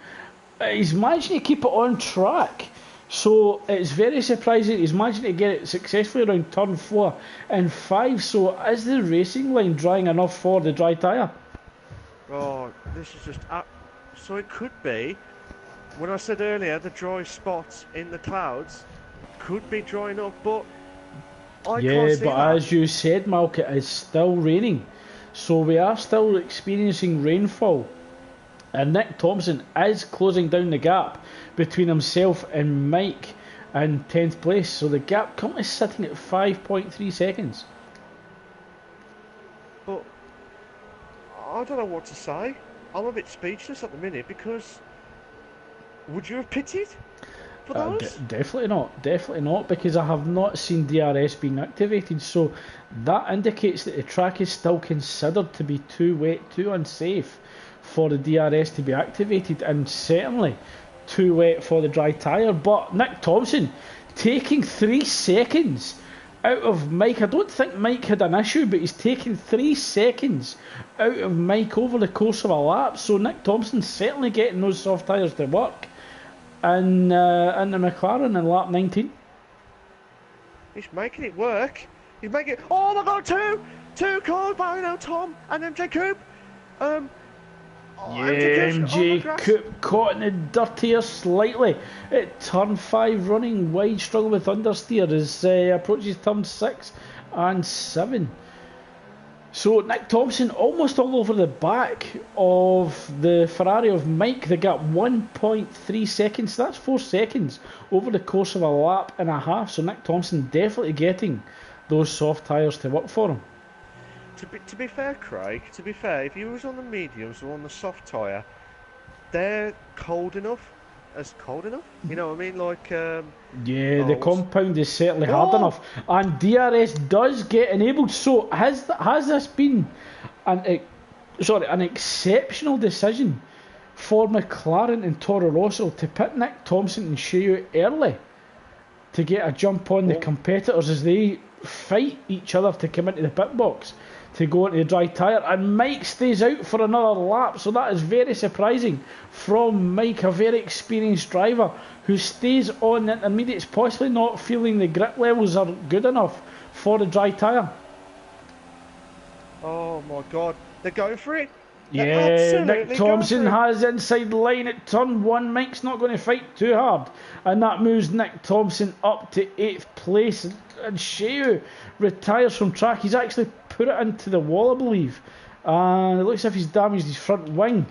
A: He's managing to keep it on track. So it's very surprising he's managing to get it successfully around turn 4 and 5. So is the racing line drying enough for the dry tyre?
B: Oh, this is just... so it could be, when I said earlier, the dry spots in the clouds could be drying up, but I can't see that.
A: As you said, Malk, it is still raining. So we are still experiencing rainfall. And Nick Thompson is closing down the gap between himself and Mike in 10th place. So the gap currently sitting at 5.3 seconds.
B: But I don't know what to say. I'm a bit speechless at the minute, because would you have pitted for those?
A: Definitely not, because I have not seen DRS being activated. So that indicates that the track is still considered to be too wet, too unsafe for the DRS to be activated, and certainly too wet for the dry tyre. But Nick Thompson taking 3 seconds out of Mike. I don't think Mike had an issue, but he's taken 3 seconds out of Mike over the course of a lap. So Nick Thompson's certainly getting those soft tyres to work in the McLaren in lap 19.
B: He's making it work. He's making it... Oh my God, two cars by now, Tom and MJ Coop.
A: MJ Coop caught in the dirt here slightly at turn 5, running wide, struggling with understeer as approaches turn 6 and 7. So Nick Thompson almost all over the back of the Ferrari of Mike. They got 1.3 seconds. So that's 4 seconds over the course of a lap and a half. So Nick Thompson definitely getting those soft tyres to work for him.
B: to be fair, Craig. To be fair, if you was on the mediums or on the soft tyre, they're cold enough. As cold enough, you know what I mean? Like,
A: Yeah, the
B: oh,
A: compound is certainly hard
B: oh,
A: enough, and DRS does get enabled. So has this been an exceptional decision for McLaren and Toro Rosso to pit Nick Thompson and Shea early to get a jump on the competitors as they fight each other to come into the pit box to go into the dry tyre, and Mike stays out for another lap, so that is very surprising from Mike, a very experienced driver who stays on the intermediates, possibly not feeling the grip levels are good enough for the dry tyre.
B: oh my God, they're going for it.
A: Yeah, Nick Thompson has inside line at turn 1. Mike's not going to fight too hard, and that moves Nick Thompson up to 8th place, and Shea retires from track. He's actually put it into the wall, I believe, and it looks as if he's damaged his front wing,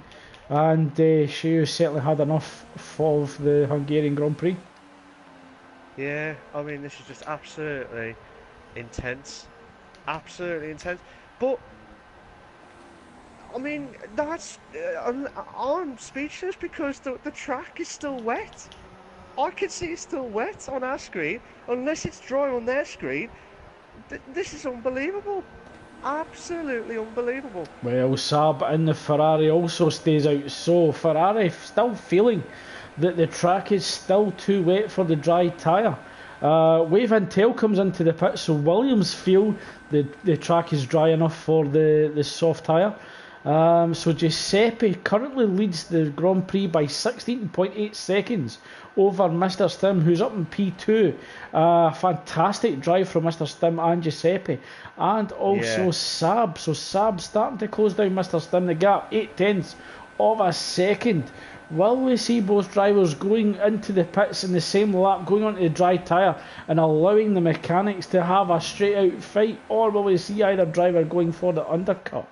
A: and Shea certainly had enough of the Hungarian Grand Prix.
B: Yeah, I mean, this is just absolutely intense, but I mean, that's I'm speechless because the track is still wet. I can see it's still wet on our screen, unless it's dry on their screen. This is unbelievable, absolutely unbelievable.
A: Well, Saab in the Ferrari also stays out, so Ferrari still feeling that the track is still too wet for the dry tyre. Wave and Tail comes into the pit, so Williams feel the track is dry enough for the soft tyre. So Giuseppe currently leads the Grand Prix by 16.8 seconds over Mr. Stim, who's up in P2. Fantastic drive from Mr. Stim and Giuseppe, and also Saab. So Saab starting to close down Mr. Stim. The gap 0.8 of a second. Will we see both drivers going into the pits in the same lap, going onto the dry tyre and allowing the mechanics to have a straight out fight, or will we see either driver going for the undercut?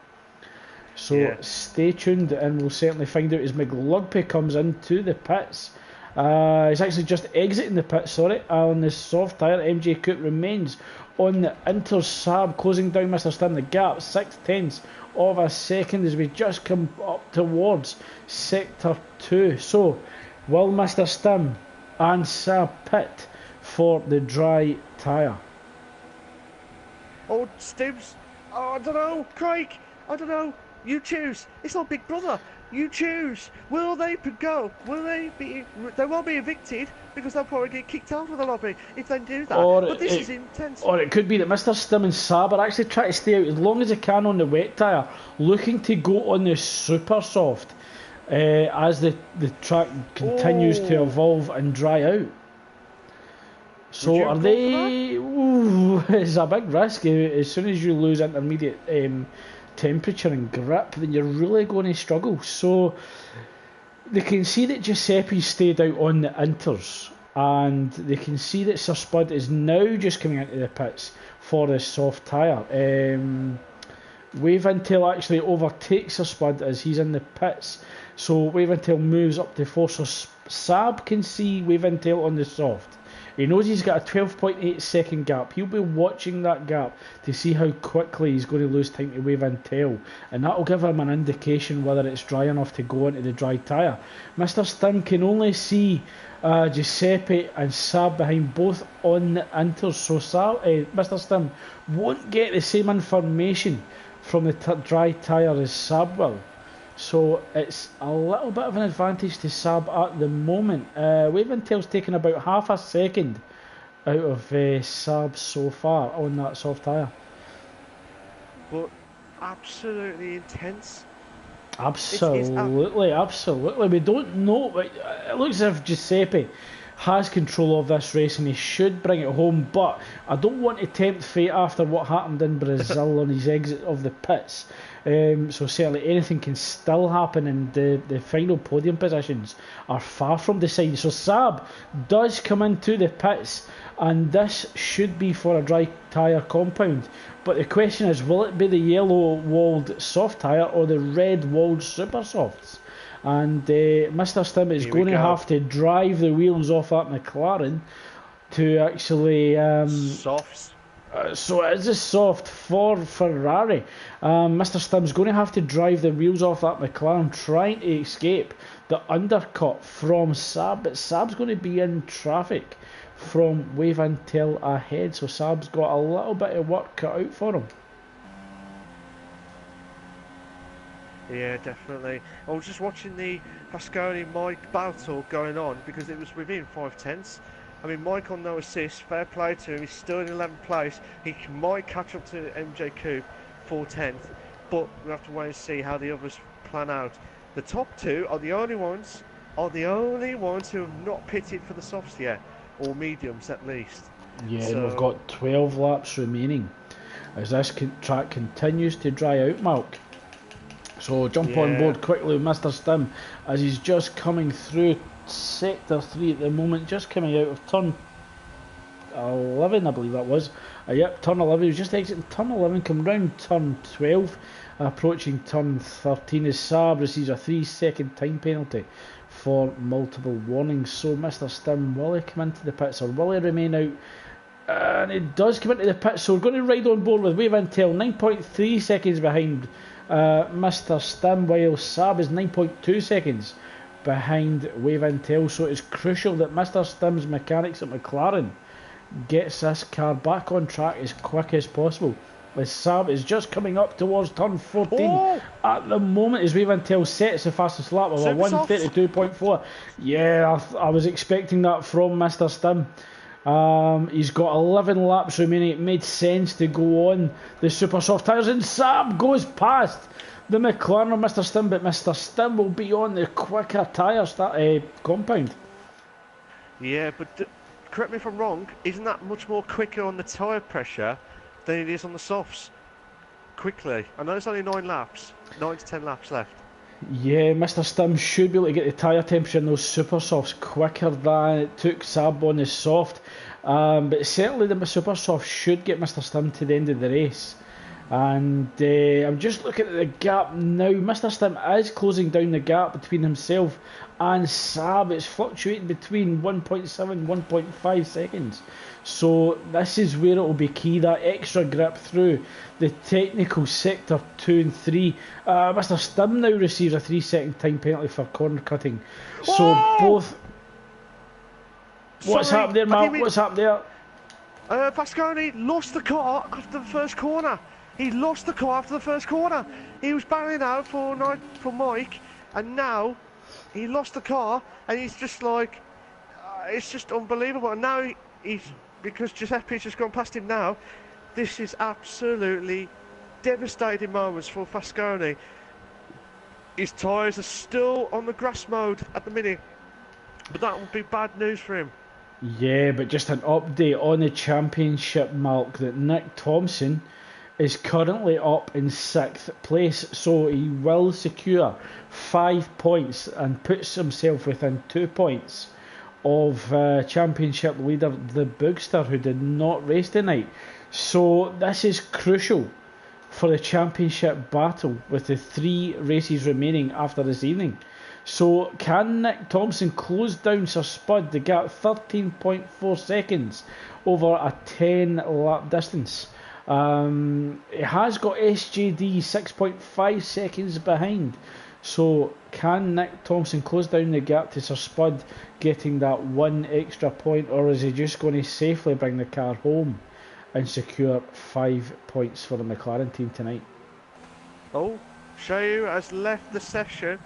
A: So stay tuned, and we'll certainly find out as McLugby comes into the pits. He's actually just exiting the pit, on the soft tyre. MJ Coupe remains on the Inter Saab, closing down Mr. Stim. The gap 0.6 of a second as we just come up towards sector 2. So will Mr. Stim and Saab pit for the dry tyre?
B: Oh, Stims, I don't know, Craig, I don't know. You choose. It's not Big Brother. You choose. Will they go? Will they be? They won't be evicted because they'll probably get kicked out of the lobby if they do that. But this is intense.
A: Or it could be that Mr. Stim and Saab are actually trying to stay out as long as they can on the wet tyre, looking to go on the super soft as the track continues to evolve and dry out. So are they? Ooh, it's a big risk. As soon as you lose intermediate temperature and grip, then you're really going to struggle. So they can see that Giuseppe stayed out on the inters, and they can see that Sir Spud is now just coming into the pits for the soft tyre. Wave Intel actually overtakes Sir Spud as he's in the pits, so Wave Intel moves up to 4. So Saab can see Wave Intel on the soft. He knows he's got a 12.8 second gap. He'll be watching that gap to see how quickly he's going to lose time to Wave and Tail, and that will give him an indication whether it's dry enough to go into the dry tyre. Mr. Stim can only see Giuseppe and Saab behind, both on the inters, so Mr. Stim won't get the same information from the dry tyre as Saab will. So it's a little bit of an advantage to Saab at the moment. Wave and Tail's taken about half a second out of Saab so far on that soft tyre.
B: But absolutely intense.
A: Absolutely. We don't know. It looks as if Giuseppe has control of this race and he should bring it home, but I don't want to tempt fate after what happened in Brazil on his exit of the pits. So certainly anything can still happen, and the final podium positions are far from decided. So Saab does come into the pits, and this should be for a dry tyre compound. But the question is, will it be the yellow walled soft tyre or the red walled super softs? And Mr. Stim is going to have to drive the wheels off that McLaren to actually
B: softs.
A: So it is a soft for Ferrari. Mr. Stim's going to have to drive the wheels off that McLaren, trying to escape the undercut from Saab, but Saab's going to be in traffic from Wave Until ahead, so Saab's got a little bit of work cut out for him.
B: Yeah, definitely. I was just watching the Pasconi-Mike battle going on because it was within 5/10. I mean, Mike on no assist, fair play to him, he's still in 11th place. He might catch up to MJ Coupe for 10th, but we have to wait and see how the others plan out. The top two are the only ones who have not pitted for the softs yet, or mediums at least.
A: Yeah,
B: so,
A: and we've got 12 laps remaining as this track continues to dry out, Malk. So jump on board quickly with Mr. Stim as he's just coming through Sector 3 at the moment, just coming out of turn 11, I believe that was. Yep, turn 11. He was just exiting turn 11, come round turn 12, approaching turn 13 as Saab receives a 3-second time penalty for multiple warnings. So Mr. Stim, will he come into the pits or will he remain out? And it does come into the pits, so we're going to ride on board with Wave Until, 9.3 seconds behind Mr. Stim, while Saab is 9.2 seconds behind Wave Until. So it's crucial that Mr. Stim's mechanics at McLaren gets this car back on track as quick as possible. As Saab is just coming up towards turn 14 at the moment as Wave Until sets the fastest lap with a 1:32.4. Yeah, I was expecting that from Mr. Stim. He's got 11 laps remaining. It made sense to go on the super soft tyres, and Saab goes past the McLaren of Mr. Stim, but Mr. Stim will be on the quicker tyres compound.
B: Yeah, but correct me if I'm wrong, isn't that much more quicker on the tyre pressure than it is on the softs? Quickly. I know there's only 9 to 10 laps left.
A: Yeah, Mr. Stim should be able to get the tyre temperature in those super softs quicker than it took Saab on the soft. But certainly the super soft should get Mr. Stim to the end of the race. And I'm just looking at the gap now. Mr. Stim is closing down the gap between himself and Saab. It's fluctuating between 1.7 and 1.5 seconds. So this is where it will be key, that extra grip through the technical sector 2 and 3. Mr. Stim now receives a 3-second time penalty for corner cutting. So both... What's happened there, Mark? What's happened there?
B: Pasconi lost the car after the first corner. He lost the car after the first corner. He was barreling out for Mike, and now he lost the car, and he's just like, it's just unbelievable. And now he's, because Giuseppe's just gone past him now, this is absolutely devastating moments for Pasconi. His tyres are still on the grass mode at the minute, but that would be bad news for him.
A: Yeah, but just an update on the championship, Mark, that Nick Thompson is currently up in 6th place, so he will secure 5 points and puts himself within 2 points of championship leader the Boogster, who did not race tonight. So this is crucial for the championship battle with the 3 races remaining after this evening. So can Nick Thompson close down Sir Spud the gap 13.4 seconds over a 10 lap distance? It has got SJD 6.5 seconds behind. So can Nick Thompson close down the gap to Sir Spud, getting that 1 extra point, or is he just going to safely bring the car home and secure 5 points for the McLaren team tonight?
B: Oh, Shayu has left the session.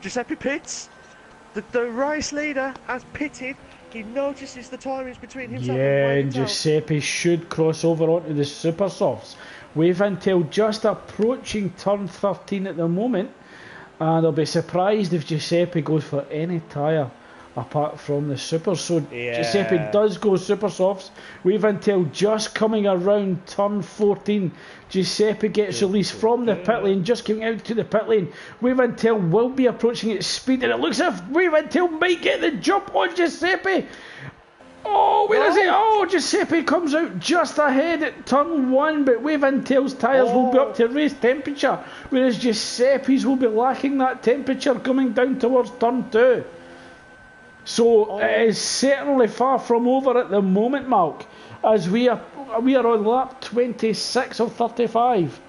B: Giuseppe pits. The race leader has pitted. He notices the timings between himself and
A: Giuseppe should cross over onto the super softs. Wave Until just approaching turn 13 at the moment, and I'll be surprised if Giuseppe goes for any tyre apart from the super. So Giuseppe does go super softs. Wave Until just coming around turn 14. Giuseppe gets released from the pit lane, just coming out to the pit lane. Wave Until will be approaching its speed, and it looks as if Wave Until might get the jump on Giuseppe. Oh, where is it? Oh, Giuseppe comes out just ahead at turn 1, but Wave Until's tyres will be up to race temperature, whereas Giuseppe's will be lacking that temperature coming down towards turn 2. So it is certainly far from over at the moment, Malk. as we are on lap 26 of 35.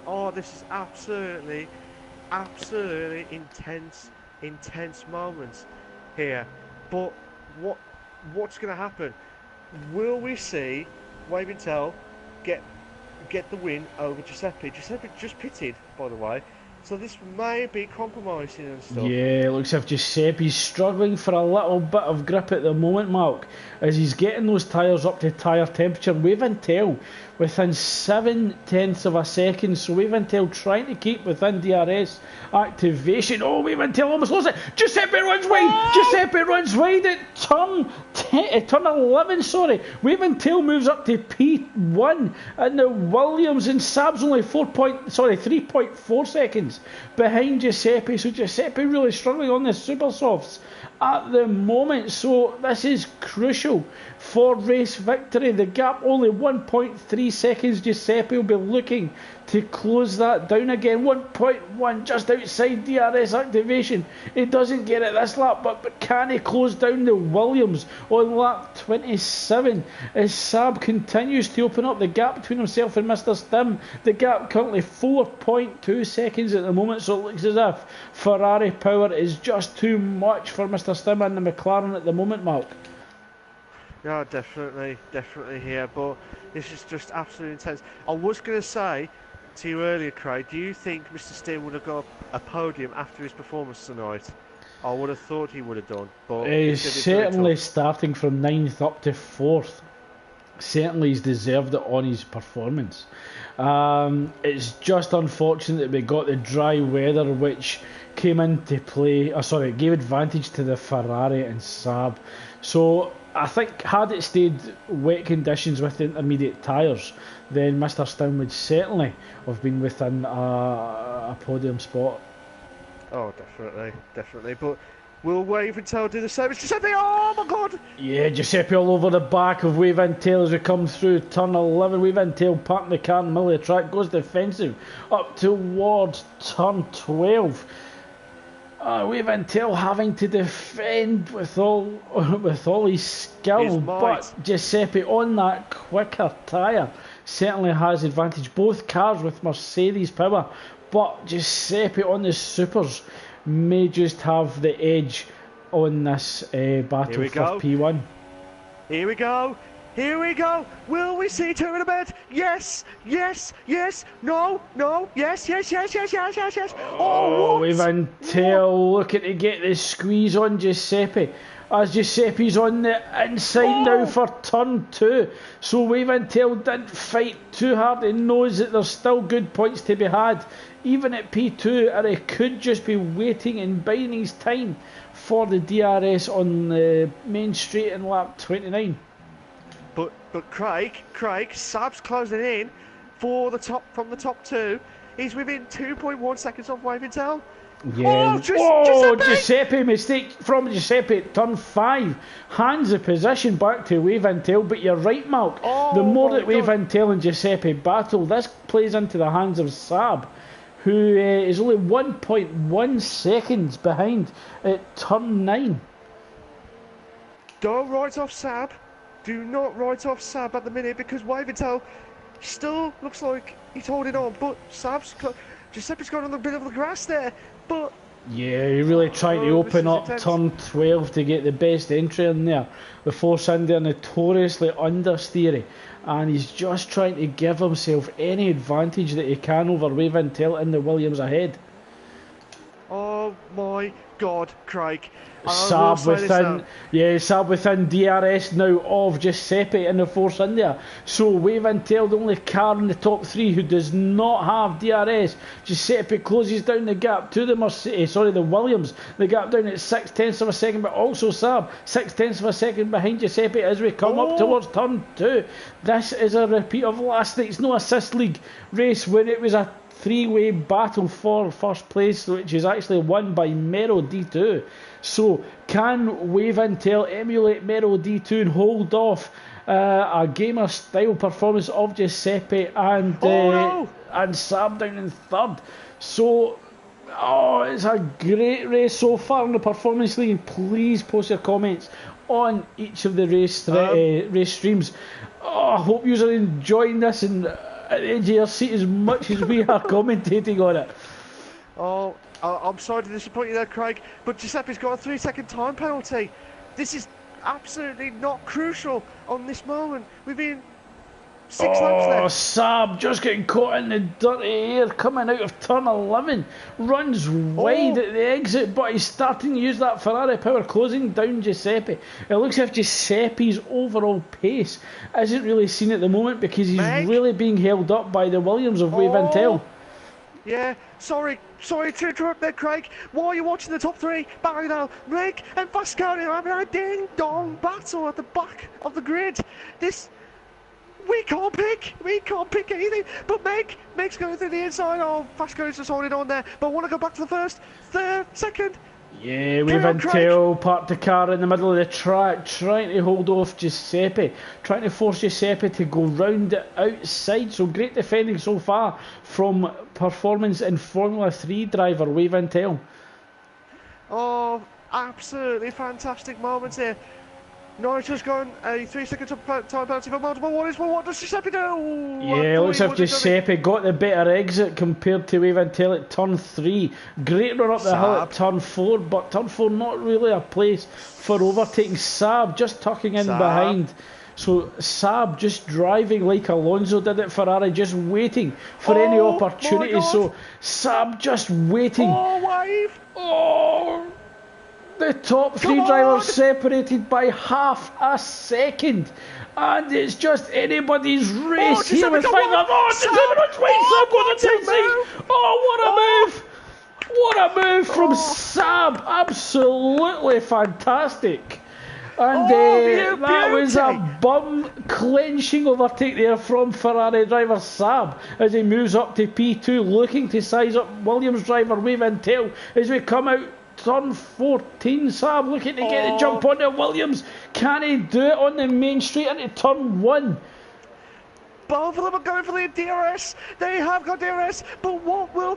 B: Oh, this is absolutely intense moments here. But what's going to happen? Will we see Waventel get the win over Giuseppe? Giuseppe just pitted, by the way, so this may be compromising and stuff.
A: Yeah, it looks as if Giuseppe's struggling for a little bit of grip at the moment, Mark, as he's getting those tyres up to tyre temperature. Waventel within 0.7 of a second, so Waventel trying to keep within DRS activation. Oh, Waventel almost lost it. Giuseppe runs wide. Oh! Giuseppe runs wide at turn 11. Sorry, Waventel moves up to P1, and the Williams and Saab's only 3.4 seconds behind Giuseppe. So Giuseppe really struggling on the super softs at the moment, so this is crucial for race victory. The gap only 1.3 seconds. Giuseppe will be looking to close that down again. 1.1 just outside DRS activation. He doesn't get it this lap, but can he close down the Williams on lap 27 as Saab continues to open up the gap between himself and Mr. Stim? The gap currently 4.2 seconds at the moment, so it looks as if Ferrari power is just too much for Mr. Stim and the McLaren at the moment, Mark.
B: Yeah, definitely here, but this is just absolutely intense. I was going to say to you earlier, Craig, do you think Mr. Stim would have got a podium after his performance tonight? I would have thought he would have done, but
A: he's certainly starting from 9th up to 4th. Certainly he's deserved it on his performance. It's just unfortunate that we got the dry weather which came into play, gave advantage to the Ferrari and Saab. So I think had it stayed wet conditions with the intermediate tyres, then Mr. Stim would certainly have been within a podium spot.
B: Oh, definitely. But will Waventel do the same as Giuseppe? Oh my God!
A: Yeah, Giuseppe all over the back of Waventel as we come through turn 11. Waventel parking the car in the middle of the track, goes defensive up towards turn 12. Waventel having to defend with all his skill, but Giuseppe on that quicker tyre certainly has advantage. Both cars with Mercedes power, but Giuseppe on the supers may just have the edge on this battle for P1.
B: Here we go. Will we see two in a bed? Yes. No. Yes.
A: Oh, Waventel looking to get the squeeze on Giuseppe. As Giuseppe's on the inside now for turn 2. So Waventel didn't fight too hard. He knows that there's still good points to be had, even at P2, and he could just be waiting and biding his time for the DRS on the main straight in lap 29.
B: But Craig, Saab's closing in from the top 2. He's within 2.1 seconds off Waventel.
A: Yeah. Giuseppe mistake from Giuseppe at turn 5. Hands the position back to Waventel, but you're right, Malk. The more that Waventel and Giuseppe battle, this plays into the hands of Saab, who is only 1.1 seconds behind at turn 9.
B: Don't write off Saab. Do not write off Saab at the minute, because Waventel still looks like he's holding on, but Giuseppe's got on a bit of the grass there. But
A: yeah, he really tried to open up turn 12 to get the best entry in there. The Force India notoriously understeery, and he's just trying to give himself any advantage that he can over Waventel in the Williams ahead.
B: Oh my God, Craig.
A: Saab within DRS now of Giuseppe in the Force India. So Waventel, the only car in the top 3 who does not have DRS. Giuseppe closes down the gap to the Williams. The gap down at 0.6 of a second, but also Saab 0.6 of a second behind Giuseppe as we come up towards turn 2. This is a repeat of last night's No Assist League race, where it was a 3-way battle for first place, which is actually won by Mero D2. So can Waventel emulate Mero D2 and hold off a gamer style performance of Giuseppe and Saab down in 3rd? So it's a great race so far in the Performance League. Please post your comments on each of the race streams. Oh, I hope you are enjoying this and at the edge of your seat as much as we are commentating on it.
B: Oh, I'm sorry to disappoint you there, Craig, but Giuseppe's got a 3-second time penalty. This is absolutely not crucial on this moment. We've been 6 laps left.
A: Oh, Saab just getting caught in the dirty air coming out of turn 11. Runs wide at the exit, but he's starting to use that Ferrari power, closing down Giuseppe. It looks as if Giuseppe's overall pace isn't really seen at the moment because he's really being held up by the Williams of Waventell.
B: Yeah, sorry to interrupt there, Craig. While you're watching the top three, back now, Meg and Pascali are having a ding-dong battle at the back of the grid. We can't pick anything. But Meg's going through the inside. Oh, Pascali's just holding on there. But I want to go back to the first, third, second.
A: Yeah, Waventell parked the car in the middle of the track, trying to hold off Giuseppe, trying to force Giuseppe to go round the outside. So great defending so far from performance in Formula 3 driver Waventell.
B: Oh, absolutely fantastic moments here. Norwich has gone a 3-second time penalty for multiple warnings. Well, what does Giuseppe do?
A: Yeah, looks like Giuseppe got the better exit compared to Waventell at turn 3. Great run up the hill at turn 4, but turn 4 not really a place for overtaking. Saab just tucking in behind. So Saab just driving like Alonso did at Ferrari, just waiting for any opportunity. So Saab just waiting.
B: Wave!
A: The top 3 drivers separated by half a second, and it's just anybody's race here with 5 laps. What a move from Saab! Absolutely fantastic. And that was a bum-clenching overtake there from Ferrari driver Saab as he moves up to P2, looking to size up Williams driver Waventell as we come out turn 14. Saab looking to get the jump onto Williams. Can he do it on the main straight into turn 1?
B: Both of them are going for the DRS. They have got DRS, but what will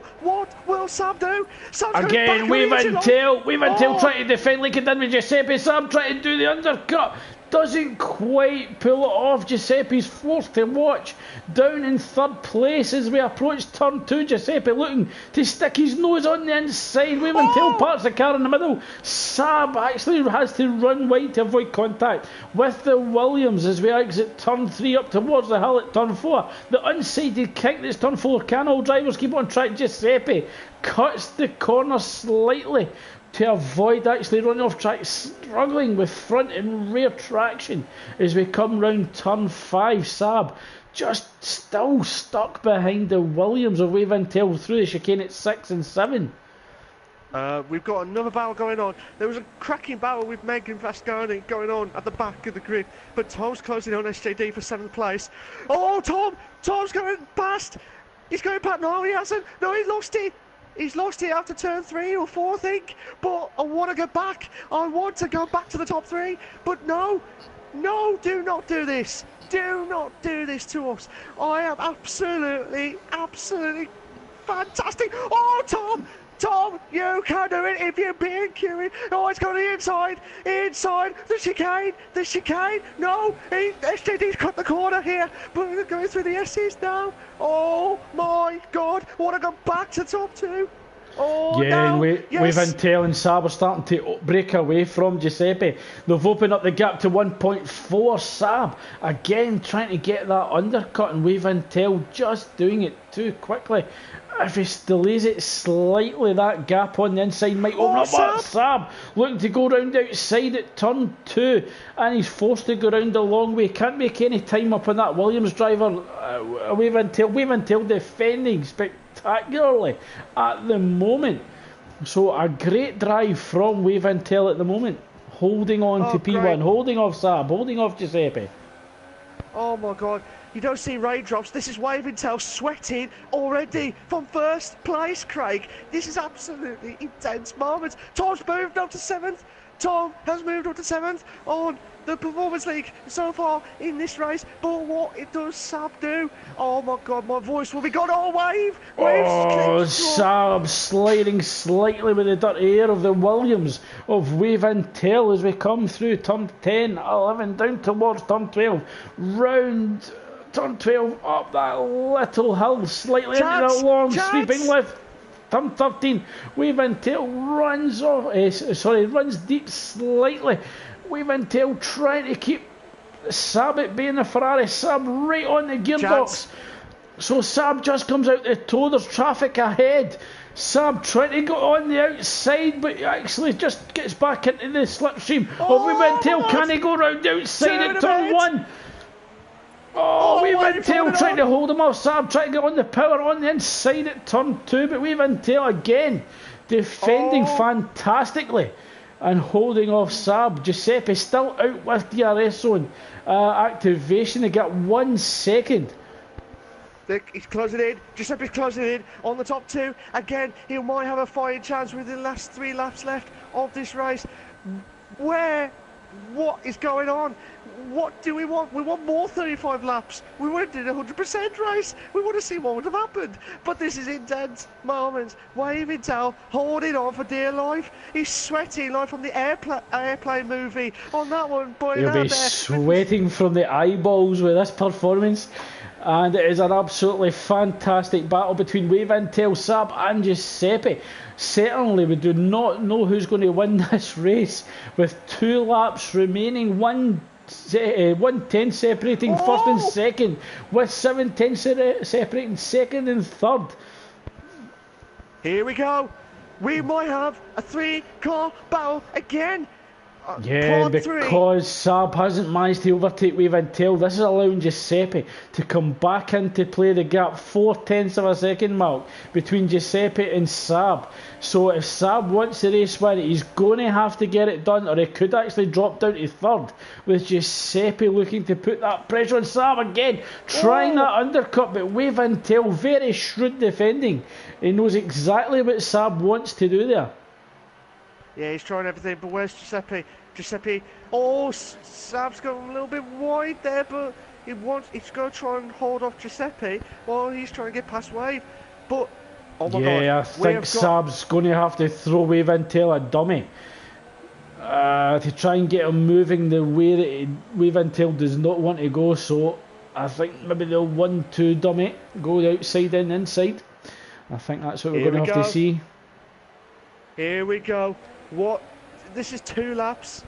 B: Saab do? Saab's
A: again, Waventell trying to defend like he did with Giuseppe. Saab trying to do the undercut. Doesn't quite pull it off. Giuseppe's forced to watch down in third place as we approach turn 2. Giuseppe looking to stick his nose on the inside. Waventell parks the car in the middle. Saab actually has to run wide to avoid contact with the Williams as we exit turn 3 up towards the hill at turn 4. The unsighted kick that's turn 4. Can all drivers keep on track? Giuseppe cuts the corner slightly to avoid actually running off track, struggling with front and rear traction as we come round turn 5. Saab just still stuck behind the Williams of Waventell through the chicane at 6 and 7.
B: We've got another battle going on. There was a cracking battle with Meg and Vascani going on at the back of the grid, but Tom's closing on SJD for 7th place. Oh, Tom's going past. He's going past. No, he hasn't. No, he lost it. He's lost it after turn 3 or 4, I think. But I want to go back. I want to go back to the top 3. But no, do not do this. Do not do this to us. I am absolutely fantastic. Oh, Tom, you can do it if you're being queuing. Oh, it's going to the inside, the chicane. No, SJD's cut the corner here, but we're going through the S's now. Oh my God, I want to go back to top 2. Oh,
A: yeah,
B: no.
A: Waventell and Saab are starting to break away from Giuseppe. They've opened up the gap to 1.4. Saab again trying to get that undercut, and Waventell just doing it too quickly. If he delays it slightly, that gap on the inside might open up. But Saab looking to go round outside at turn 2, and he's forced to go round the long way. Can't make any time up on that Williams driver. Waventell defending spectacularly at the moment. So a great drive from Waventell at the moment, holding on to P1, great. Holding off Saab, holding off Giuseppe.
B: Oh my God. You don't see raindrops. This is Waventell sweating already from first place, Craig. This is absolutely intense moments. Tom's moved up to 7th. Tom has moved up to 7th on the Performance League so far in this race. But what it does Saab do? Oh my God, my voice will be gone. Oh, Wave!
A: Oh, Saab sliding slightly with the dirty air of the Williams of Wave and Tail as we come through turn 10, 11, down towards turn 12. Round turn 12, up that little hill, slightly into that long sweeping left. Turn 13, Wave and Tail runs off, runs deep slightly. Wave and Tail trying to keep Saab at bay in the Ferrari. Saab right on the gearbox. So Saab just comes out the toe. There's traffic ahead. Saab trying to go on the outside, but actually just gets back into the slipstream of Wave and Tail. Can he go round the outside at turn 1? Oh, Wave and Tail trying to hold him off. Saab trying to get on the power on the inside at turn 2, but Wave and Tail again defending fantastically and holding off Saab. Giuseppe still out with DRS zone activation. They get 1 second.
B: He's closing in. Giuseppe's closing in on the top 2. Again, he might have a fighting chance with the last 3 laps left of this race. What is going on? What do we want? We want more 35 laps. We weren't in a 100% race. We want to see what would have happened. But this is intense moments. Waving Tail, holding on for dear life. He's sweating like from the airplane movie on that one.
A: He'll be sweating from the eyeballs with this performance. And it is an absolutely fantastic battle between Wave and Tail, Saab and Giuseppe. Certainly we do not know who's going to win this race with 2 laps remaining, 1:10 separating first and second, with 7:10 separating second and third.
B: Here we go. We might have a 3-car battle again.
A: Yeah, because Saab hasn't managed to overtake Wave and Tail. This is allowing Giuseppe to come back into play. The gap 0.4 of a second mark between Giuseppe and Saab. So if Saab wants the race win, he's going to have to get it done, or he could actually drop down to third, with Giuseppe looking to put that pressure on Saab again, trying that undercut. But Wave and Tail, very shrewd defending. He knows exactly what Saab wants to do there.
B: Yeah, he's trying everything, but where's Giuseppe? Giuseppe, Saab's going a little bit wide there, but he's going to try and hold off Giuseppe while he's trying to get past Wave. But, oh my God.
A: Yeah, I think Saab's going to have to throw Wave and Tail a dummy to try and get him moving the way that Wave and Tail does not want to go. So I think maybe they'll 1-2 dummy, go outside and inside. I think that's what we're going to have to see.
B: Here we go. What? This is 2 laps.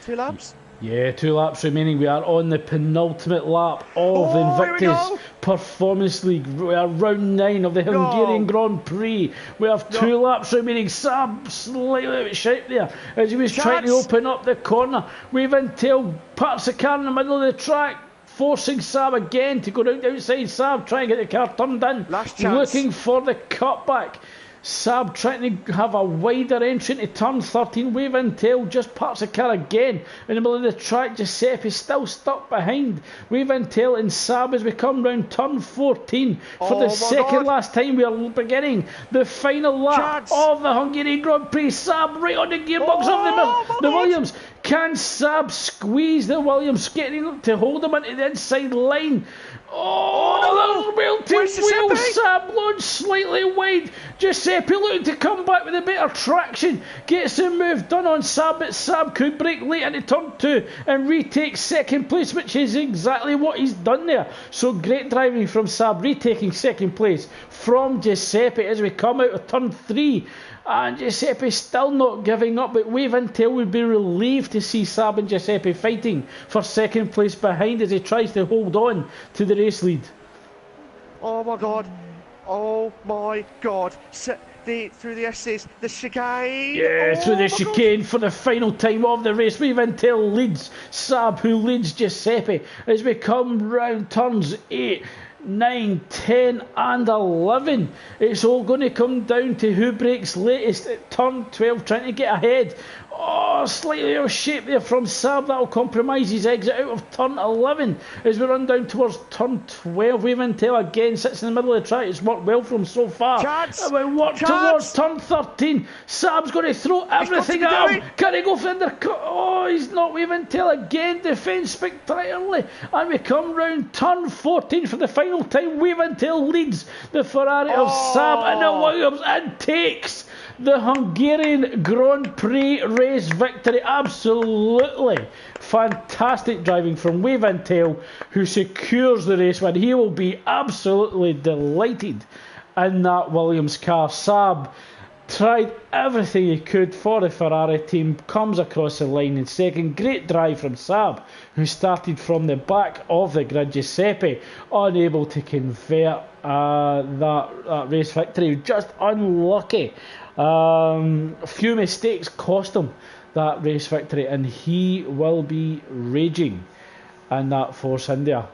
B: 2 laps?
A: Yeah, 2 laps remaining. We are on the penultimate lap of the Invictus Performance League. We are round 9 of the Hungarian Grand Prix. We have 2 laps remaining. Saab slightly out of shape there as he was trying to open up the corner. Wave and Tail parks the car in the middle of the track, forcing Saab again to go round outside. Saab trying to get the car turned in, looking for the cutback. Saab trying to have a wider entry into turn 13. Wave and Tail just parks the car again in the middle of the track. Giuseppe still stuck behind Wave and Tail and Saab as we come round turn 14 for the second last time. We are beginning the final lap of the Hungarian Grand Prix. Saab right on the gearbox of the Williams. Can Saab squeeze the Williams, getting to hold him into the inside line? Oh, wheel to wheel. Saab launched slightly wide. Giuseppe looking to come back with a better traction. Gets the move done on Saab, but Saab could break late into turn 2 and retake second place, which is exactly what he's done there. So great driving from Saab, retaking second place from Giuseppe as we come out of turn 3. And Giuseppe still not giving up, but Wave and Tail would be relieved to see Saab and Giuseppe fighting for second place behind as he tries to hold on to the race lead.
B: Oh my God. Oh my God. Through the S's, the chicane.
A: Yeah, through the chicane for the final time of the race. Wave and Tail leads Saab, who leads Giuseppe as we come round turns 8, 9, 10 and 11. It's all going to come down to who breaks latest at turn 12, trying to get ahead Oh, slightly out of shape there from Saab. That'll compromise his exit out of turn 11 as we run down towards turn 12. Waventel again sits in the middle of the track. It's worked well for him so far.
B: Chance!
A: We work towards turn 13. Saab's going to throw everything at him. Can he go for the undercut? Oh, he's not. Waventel again defends spectacularly. And we come round turn 14 for the final time. Waventel leads the Ferrari of Saab and the Williams and takes the Hungarian Grand Prix race victory. Absolutely fantastic driving from Waventel, who secures the race win. He will be absolutely delighted in that Williams car. Saab tried everything he could for the Ferrari team, comes across the line in second. Great drive from Saab, who started from the back of the grid. Giuseppe unable to convert that race victory, just unlucky. A few mistakes cost him that race victory, and he will be raging in that Force India.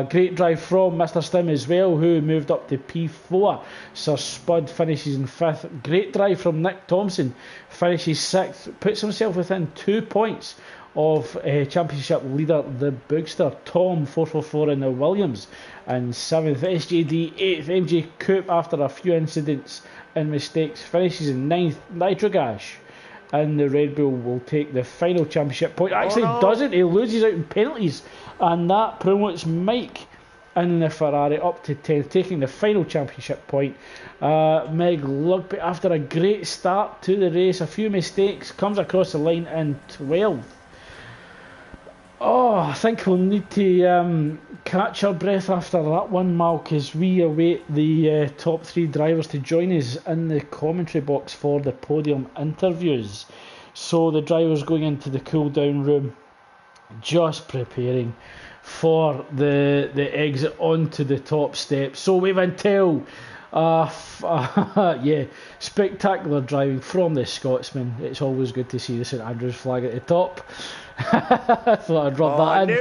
A: Great drive from Mr. Stim as well, who moved up to P4. Sir Spud finishes in 5th. Great drive from Nick Thompson, finishes 6th, puts himself within 2 points of championship leader the Boogster. Tom 444 in the Williams and 7th. SJD 8th. MJ Coupe, after a few incidents and mistakes, finishes in 9th. Nitrogash and the Red Bull will take the final championship point. Actually doesn't, he loses out in penalties, and that promotes Mike in the Ferrari up to 10th, taking the final championship point. Meg Lugby, after a great start to the race, a few mistakes, comes across the line in 12th. Oh, I think we'll need to catch our breath after that one, Malk, as we await the top 3 drivers to join us in the commentary box for the podium interviews. So the drivers going into the cool down room, just preparing for the exit onto the top step. So Waventel, yeah, spectacular driving from the Scotsman. It's always good to see the St Andrews flag at the top. I thought I'd rub that in.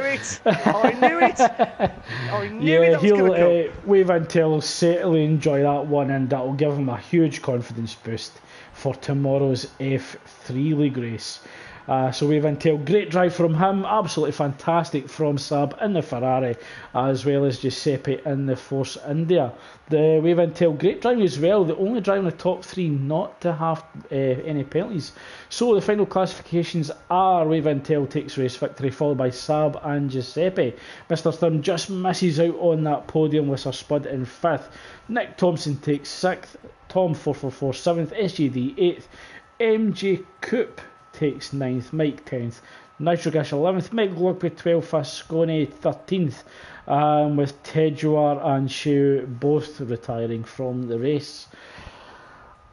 B: I knew it. That was going to come.
A: Waventel will certainly enjoy that one, and that will give him a huge confidence boost for tomorrow's F3 league race. So Waventel, great drive from him, absolutely fantastic from Saab in the Ferrari, as well as Giuseppe in the Force India. The Waventel, great driving as well, the only driver in the top 3 not to have any penalties. So the final classifications are: Waventel takes race victory, followed by Saab and Giuseppe. Mr. Sturm just misses out on that podium with Sir Spud in 5th. Nick Thompson takes 6th, Tom 444 7th, SGD 8th, MJ Coupe takes 9th, Mike 10th, Nitrogash 11th, Meg Lugby 12th, Asconi 13th, with Tejuar and Sheu both retiring from the race.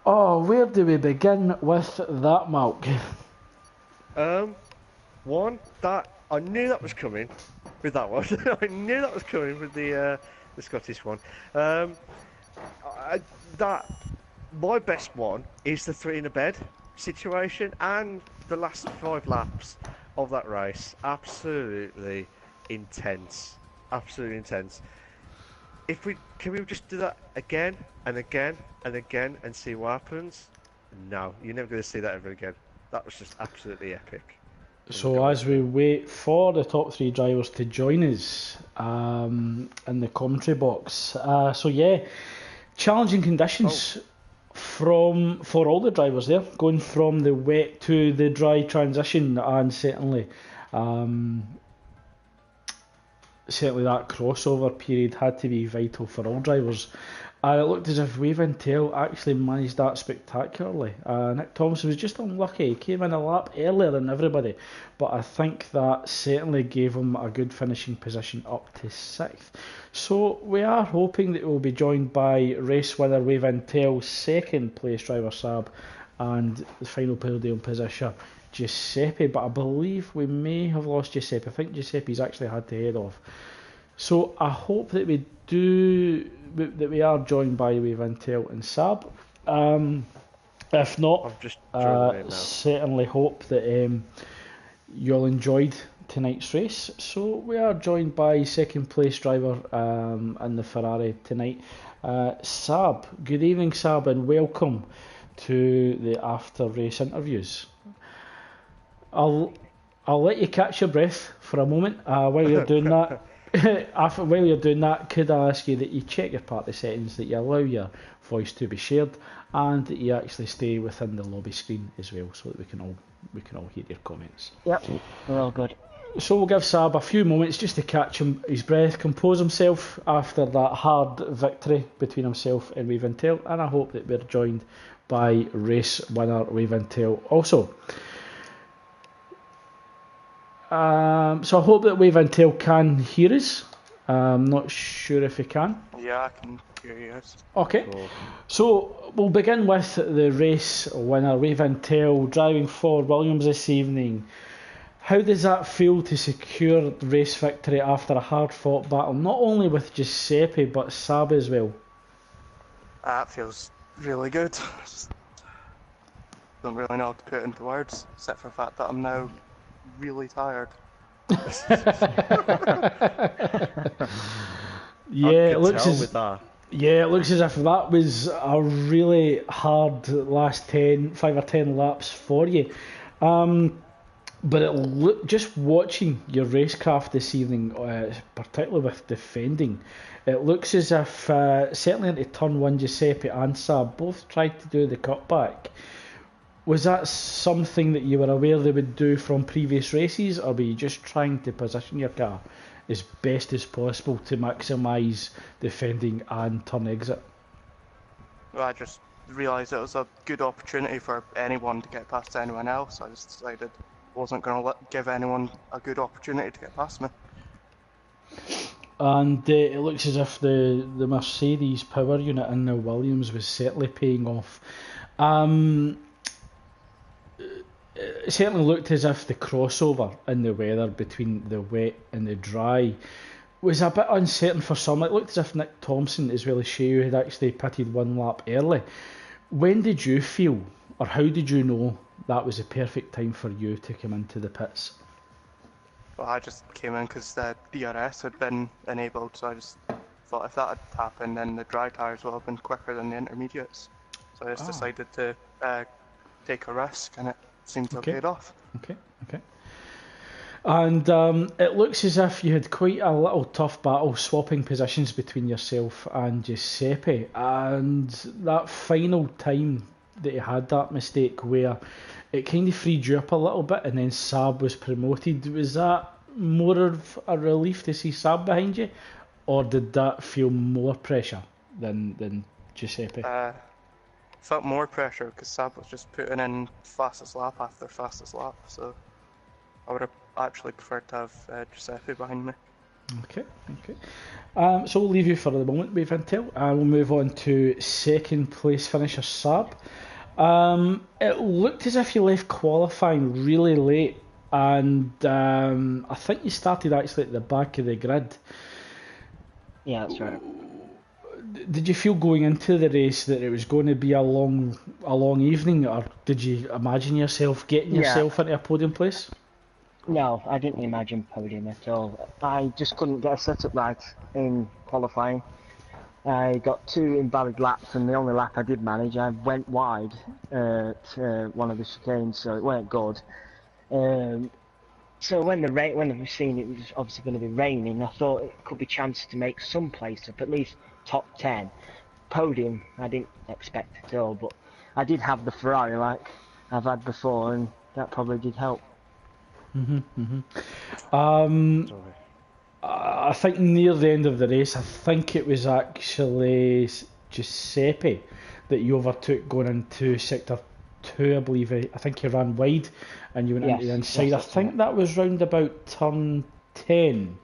A: Oh, where do we begin with that, Malk?
B: One, that I knew that was coming with that one. I knew that was coming with the Scottish one. My best one is the 3 in a bed situation, and the last 5 laps of that race, absolutely intense. Can we just do that again and again and again and see what happens? No, you're never going to see that ever again. That was just absolutely epic.
A: So as we wait for the top 3 drivers to join us in the commentary box, challenging conditions for all the drivers there, going from the wet to the dry transition, and certainly that crossover period had to be vital for all drivers. And it looked as if Waventel actually managed that spectacularly. Nick Thompson was just unlucky. He came in a lap earlier than everybody, but I think that certainly gave him a good finishing position up to 6th. So we are hoping that we'll be joined by race winner Waventel, 2nd place driver Saab, and the final podium position Giuseppe. But I believe we may have lost Giuseppe. I think Giuseppe's actually had to head off. So I hope that we are joined by Waventel and Saab. If not, certainly hope that you all enjoyed tonight's race. So we are joined by 2nd place driver in the Ferrari tonight, Saab. Good evening, Saab, and welcome to the after race interviews. I'll let you catch your breath for a moment while you're doing that. While you're doing that, could I ask you that you check your party settings, that you allow your voice to be shared, and that you actually stay within the lobby screen as well, so that we can all hear your comments.
C: Yep, we're all good.
A: So we'll give Sab a few moments just to catch his breath, compose himself after that hard victory between himself and Waventel, and I hope that we're joined by race winner Waventel also. So I hope that Waventel can hear us. I'm not sure if he can.
D: Yeah, I can hear you guys.
A: Okay, so we'll begin with the race winner Waventel driving for Williams this evening. How does that feel to secure the race victory after a hard-fought battle, not only with Giuseppe but Sab as well?
D: That feels really good. Just don't really know how to put it into words, except for the fact that I'm now really tired.
A: Yeah, it looks
B: with that.
A: Yeah, it looks as if that was a really hard last 5 or 10 laps for you. But just watching your racecraft this evening, particularly with defending, it looks as if certainly into turn 1 Giuseppe and Sab both tried to do the cutback. Was that something that you were aware they would do from previous races, or were you just trying to position your car as best as possible to maximise defending and turn exit?
D: Well, I just realised it was a good opportunity for anyone to get past anyone else. I just decided I wasn't going to give anyone a good opportunity to get past me.
A: And it looks as if the Mercedes power unit in the Williams was certainly paying off. It certainly looked as if the crossover in the weather between the wet and the dry was a bit uncertain for some. It looked as if Nick Thompson as well as Shea had actually pitted 1 lap early. When did you feel, or how did you know that was the perfect time for you to come into the pits?
D: Well, I just came in because the DRS had been enabled, so I just thought if that had happened, then the dry tyres would have been quicker than the intermediates. So I just decided to take a risk, and it seemed to have paid off.
A: Okay. And it looks as if you had quite a little tough battle swapping positions between yourself and Giuseppe, and that final time that you had that mistake where it kind of freed you up a little bit and then Sab was promoted, was that more of a relief to see Sab behind you, or did that feel more pressure than Giuseppe?
D: Felt more pressure because Sab was just putting in fastest lap after fastest lap, so I would have actually preferred to have Giuseppe behind me.
A: Okay. So we'll leave you for the moment, Waventel, and we'll move on to second place finisher Sab. It looked as if you left qualifying really late, and I think you started actually at the back of the grid.
C: Yeah, that's right.
A: Did you feel going into the race that it was going to be a long evening, or did you imagine yourself getting yourself into a podium place?
C: No, I didn't imagine podium at all. I just couldn't get a setup right in qualifying. I got 2 invalid laps, and the only lap I did manage, I went wide at one of the chicanes, so it weren't good. So when we seen it was obviously going to be raining, I thought it could be chance to make some place up, at least top 10. Podium, I didn't expect at all, but I did have the Ferrari like I've had before, and that probably did help.
A: I think near the end of the race, I think it was actually Giuseppe that you overtook going into sector 2, I believe. I think you ran wide and you went into the inside. I think that was round about turn 10.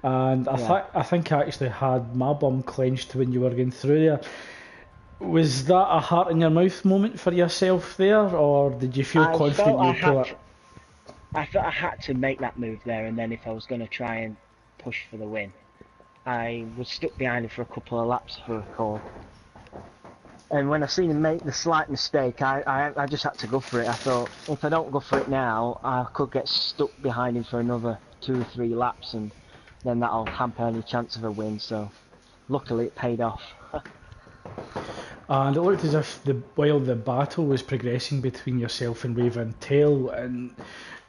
A: And I think I actually had my bum clenched when you were going through there. Was that a heart in your mouth moment for yourself there, or did you feel confident you'd pull it?
C: I felt I had to make that move there, and then if I was going to try and push for the win, I was stuck behind him for a couple of laps for a call. And when I seen him make the slight mistake, I just had to go for it. I thought, if I don't go for it now, I could get stuck behind him for another 2 or 3 laps, and then that'll hamper any chance of a win. So luckily it paid off.
A: And it looked as if while the battle was progressing between yourself and Waventel, and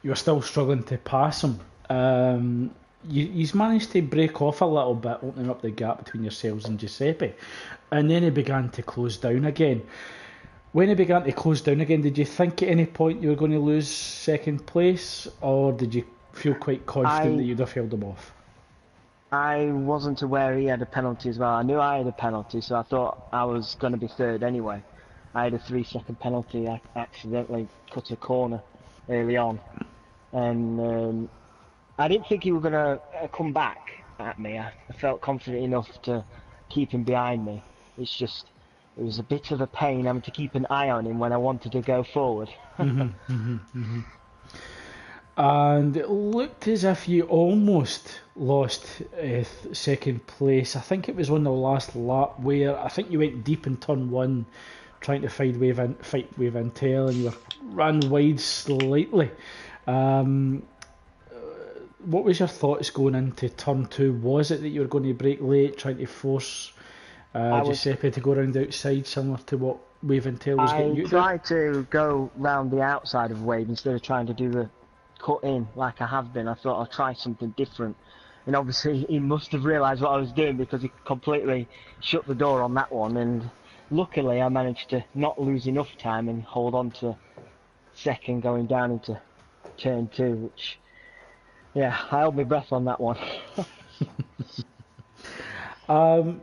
A: you were still struggling to pass him. He's managed to break off a little bit, opening up the gap between yourselves and Giuseppe, and then he began to close down again. When he began to close down again, did you think at any point you were going to lose second place, or did you feel quite confident that you'd have held him off?
C: I wasn't aware he had a penalty as well. I knew I had a penalty, so I thought I was going to be third anyway. I had a 3-second penalty. I accidentally cut a corner early on, and I didn't think he was going to come back at me. I felt confident enough to keep him behind me. It's just, it was a bit of a pain having to keep an eye on him when I wanted to go forward.
A: And it looked as if you almost lost second place. I think it was on the last lap where I think you went deep in turn one, trying to fight Wave Intel, and you ran wide slightly. What was your thoughts going into turn two? Was it that you were going to brake late, trying to force Giuseppe to go around the outside, similar to what Wave Intel was getting you to do?
C: I tried to go round the outside of Wave instead of trying to do the cut in like I have been. I thought I'll try something different, and obviously he must have realised what I was doing, because he completely shut the door on that one, and luckily I managed to not lose enough time and hold on to second going down into turn two, which, yeah, I held my breath on that one.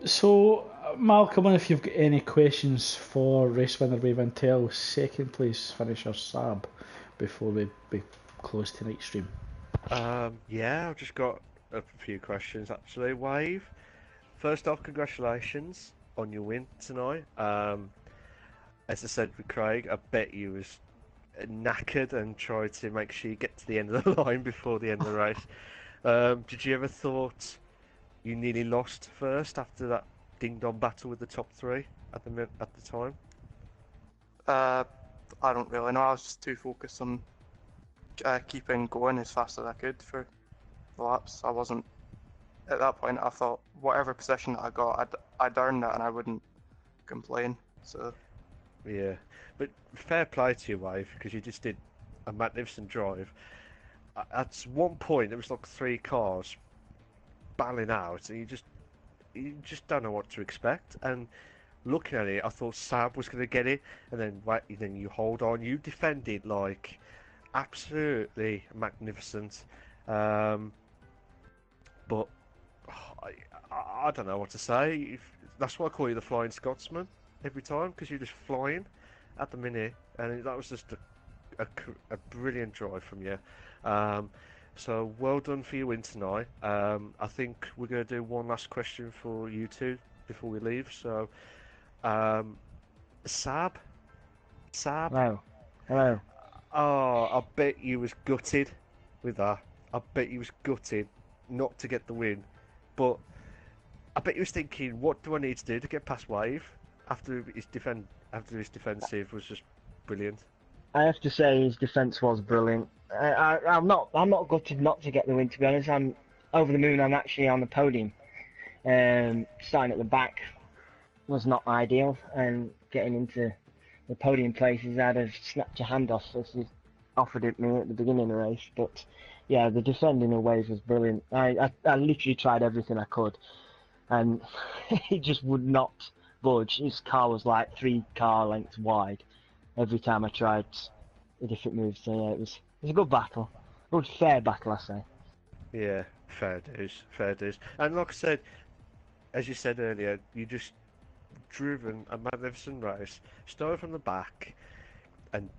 A: So Malcolm, if you've got any questions for race winner Wave Intel, second place finisher Sab, before we close tonight's stream.
B: Yeah, I've just got a few questions actually. Wave, first off, congratulations on your win tonight. As I said with Craig, I bet you was knackered and tried to make sure you get to the end of the line before the end of the race. Did you ever thought you nearly lost first after that ding-dong battle with the top three at the time?
D: I don't really know. I was just too focused on keeping going as fast as I could for the laps. I wasn't, at that point, I thought whatever position that I got, I'd earned it and I wouldn't complain. So
B: yeah, but fair play to you, Wave, because you just did a magnificent drive. At one point, there was like 3 cars battling out, and you just don't know what to expect. And looking at it, I thought Sab was going to get it, and then you hold on. You defended like absolutely magnificent, but I don't know what to say. That's why I call you the Flying Scotsman every time, because you're just flying at the minute, and that was just a brilliant drive from you. So well done for your win tonight. I think we're going to do one last question for you two before we leave. So, Sab.
C: Hello.
B: Oh, I bet you was gutted with that. I bet you was gutted not to get the win. But I bet you was thinking, what do I need to do to get past Wave after his defensive was just brilliant.
C: I have to say his defence was brilliant. I'm not gutted not to get the win, to be honest. I'm over the moon. I'm actually on the podium. Starting at the back was not ideal, and getting into the podium places, I'd have snapped your hand off if you offered it me at the beginning of the race. But yeah, the defending of Wave was brilliant. I literally tried everything I could, and he just would not budge. His car was like 3 car lengths wide every time I tried a different move. So yeah, it was a good battle. A good fair battle, I say.
B: Yeah, fair dues. And like I said, as you said earlier, you just driven a magnificent race, started from the back and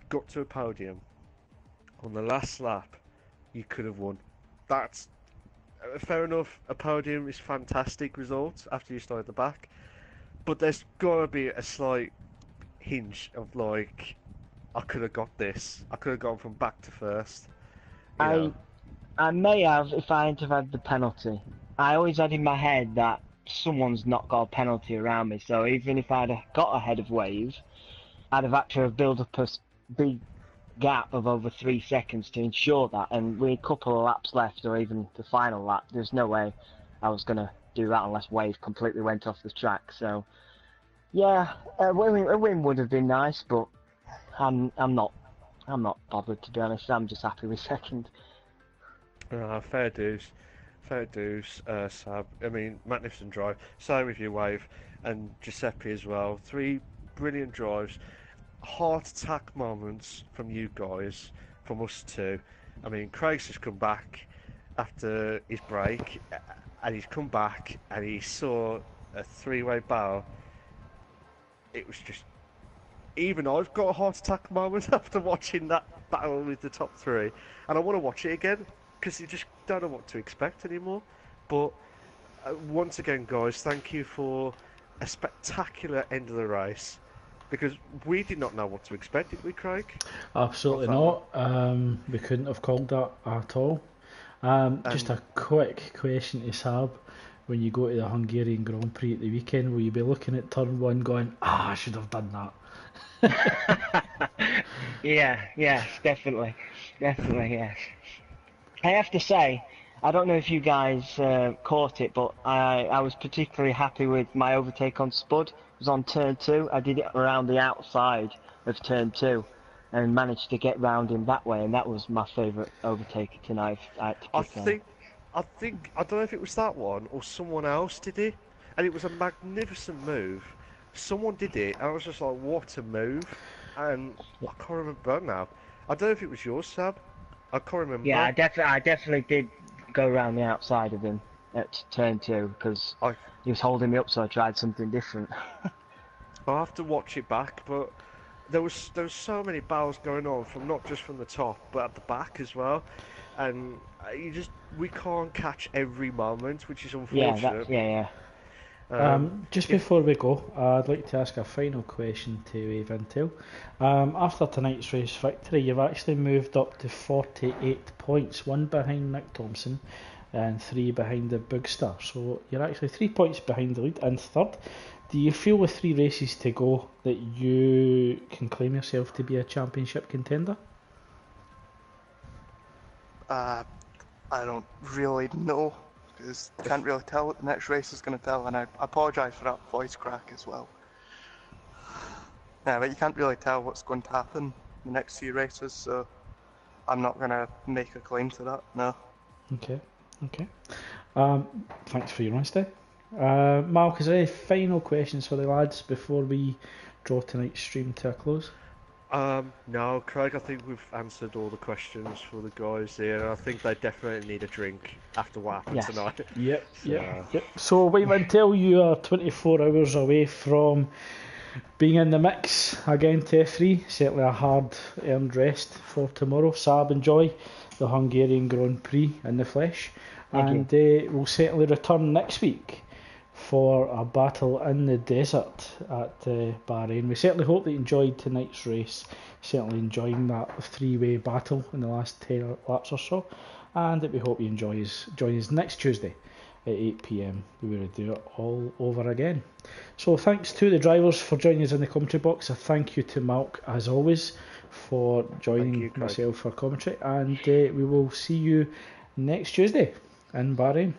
B: got to a podium. On the last lap, you could have won. That's fair enough. A podium is fantastic result after you start at the back, but there's got to be a slight hinge of like, I could have got this. I could have gone from back to first.
C: I may have if I hadn't have had the penalty. I always had in my head that someone's not got a penalty around me, so even if I'd have got ahead of Wave, I'd have had to have built up a big gap of over 3 seconds to ensure that, and with a couple of laps left, or even the final lap, there's no way I was going to do that unless Wave completely went off the track. So yeah, a win would have been nice, but I'm not I'm not bothered, to be honest. I'm just happy with second.
B: Fair dues. Fair dues, Sab. I mean, magnificent drive. Same with you, Wave, and Giuseppe as well. 3 brilliant drives. Heart attack moments from you guys, from us too. I mean, Craig's just come back after his break, and he's come back and he saw a 3-way battle. It was just. Even I've got a heart attack moment after watching that battle with the top 3, and I want to watch it again because you just don't know what to expect anymore. But once again, guys, thank you for a spectacular end of the race, because we did not know what to expect, did we, Craig?
A: Absolutely not. We couldn't have called that at all. Just a quick question to Sab. When you go to the Hungarian Grand Prix at the weekend, will you be looking at turn 1 going, I should have done that?
C: Yes, definitely, yes. I have to say, I don't know if you guys caught it, but I was particularly happy with my overtake on Spud. It was on turn 2. I did it around the outside of turn 2 and managed to get round him that way, and that was my favourite overtaker tonight. I
B: don't know if it was that one or someone else did it, and it was a magnificent move. Someone did it, and I was just like, what a move, and I can't remember now. I don't know if it was yours, Sab. I can't remember.
C: Yeah, I definitely did go around the outside of him at turn 2 because he was holding me up, so I tried something different.
B: I'll have to watch it back, but there was so many battles going on, from not just from the top but at the back as well, and we can't catch every moment, which is unfortunate.
C: Yeah.
A: Just before we go, I'd like to ask a final question to Vintel. After tonight's race victory, you've actually moved up to 48 points, 1 behind Nick Thompson and 3 behind the Big Star. So you're actually 3 points behind the lead and third. Do you feel with 3 races to go that you can claim yourself to be a championship contender?
D: I don't really know, because I can't really tell what the next race is going to tell, and I apologise for that voice crack as well. Yeah, but you can't really tell what's going to happen in the next few races, so I'm not going to make a claim to that, no.
A: Okay. Thanks for your honesty. Mark, is there any final questions for the lads before we draw tonight's stream to a close?
B: No, Craig, I think we've answered all the questions for the guys here. I think they definitely need a drink after what happened tonight.
A: Yep. So, wait until you are 24 hours away from being in the mix again to F3. Certainly a hard-earned rest for tomorrow. Sab, enjoy the Hungarian Grand Prix in the flesh. And we'll certainly return next week for a battle in the desert at Bahrain. We certainly hope that you enjoyed tonight's race, certainly enjoying that 3-way battle in the last 10 laps or so, and that we hope you join us next Tuesday at 8 PM. We will do it all over again. So thanks to the drivers for joining us in the commentary box. A thank you to Malk as always for joining myself for commentary, and we will see you next Tuesday in Bahrain.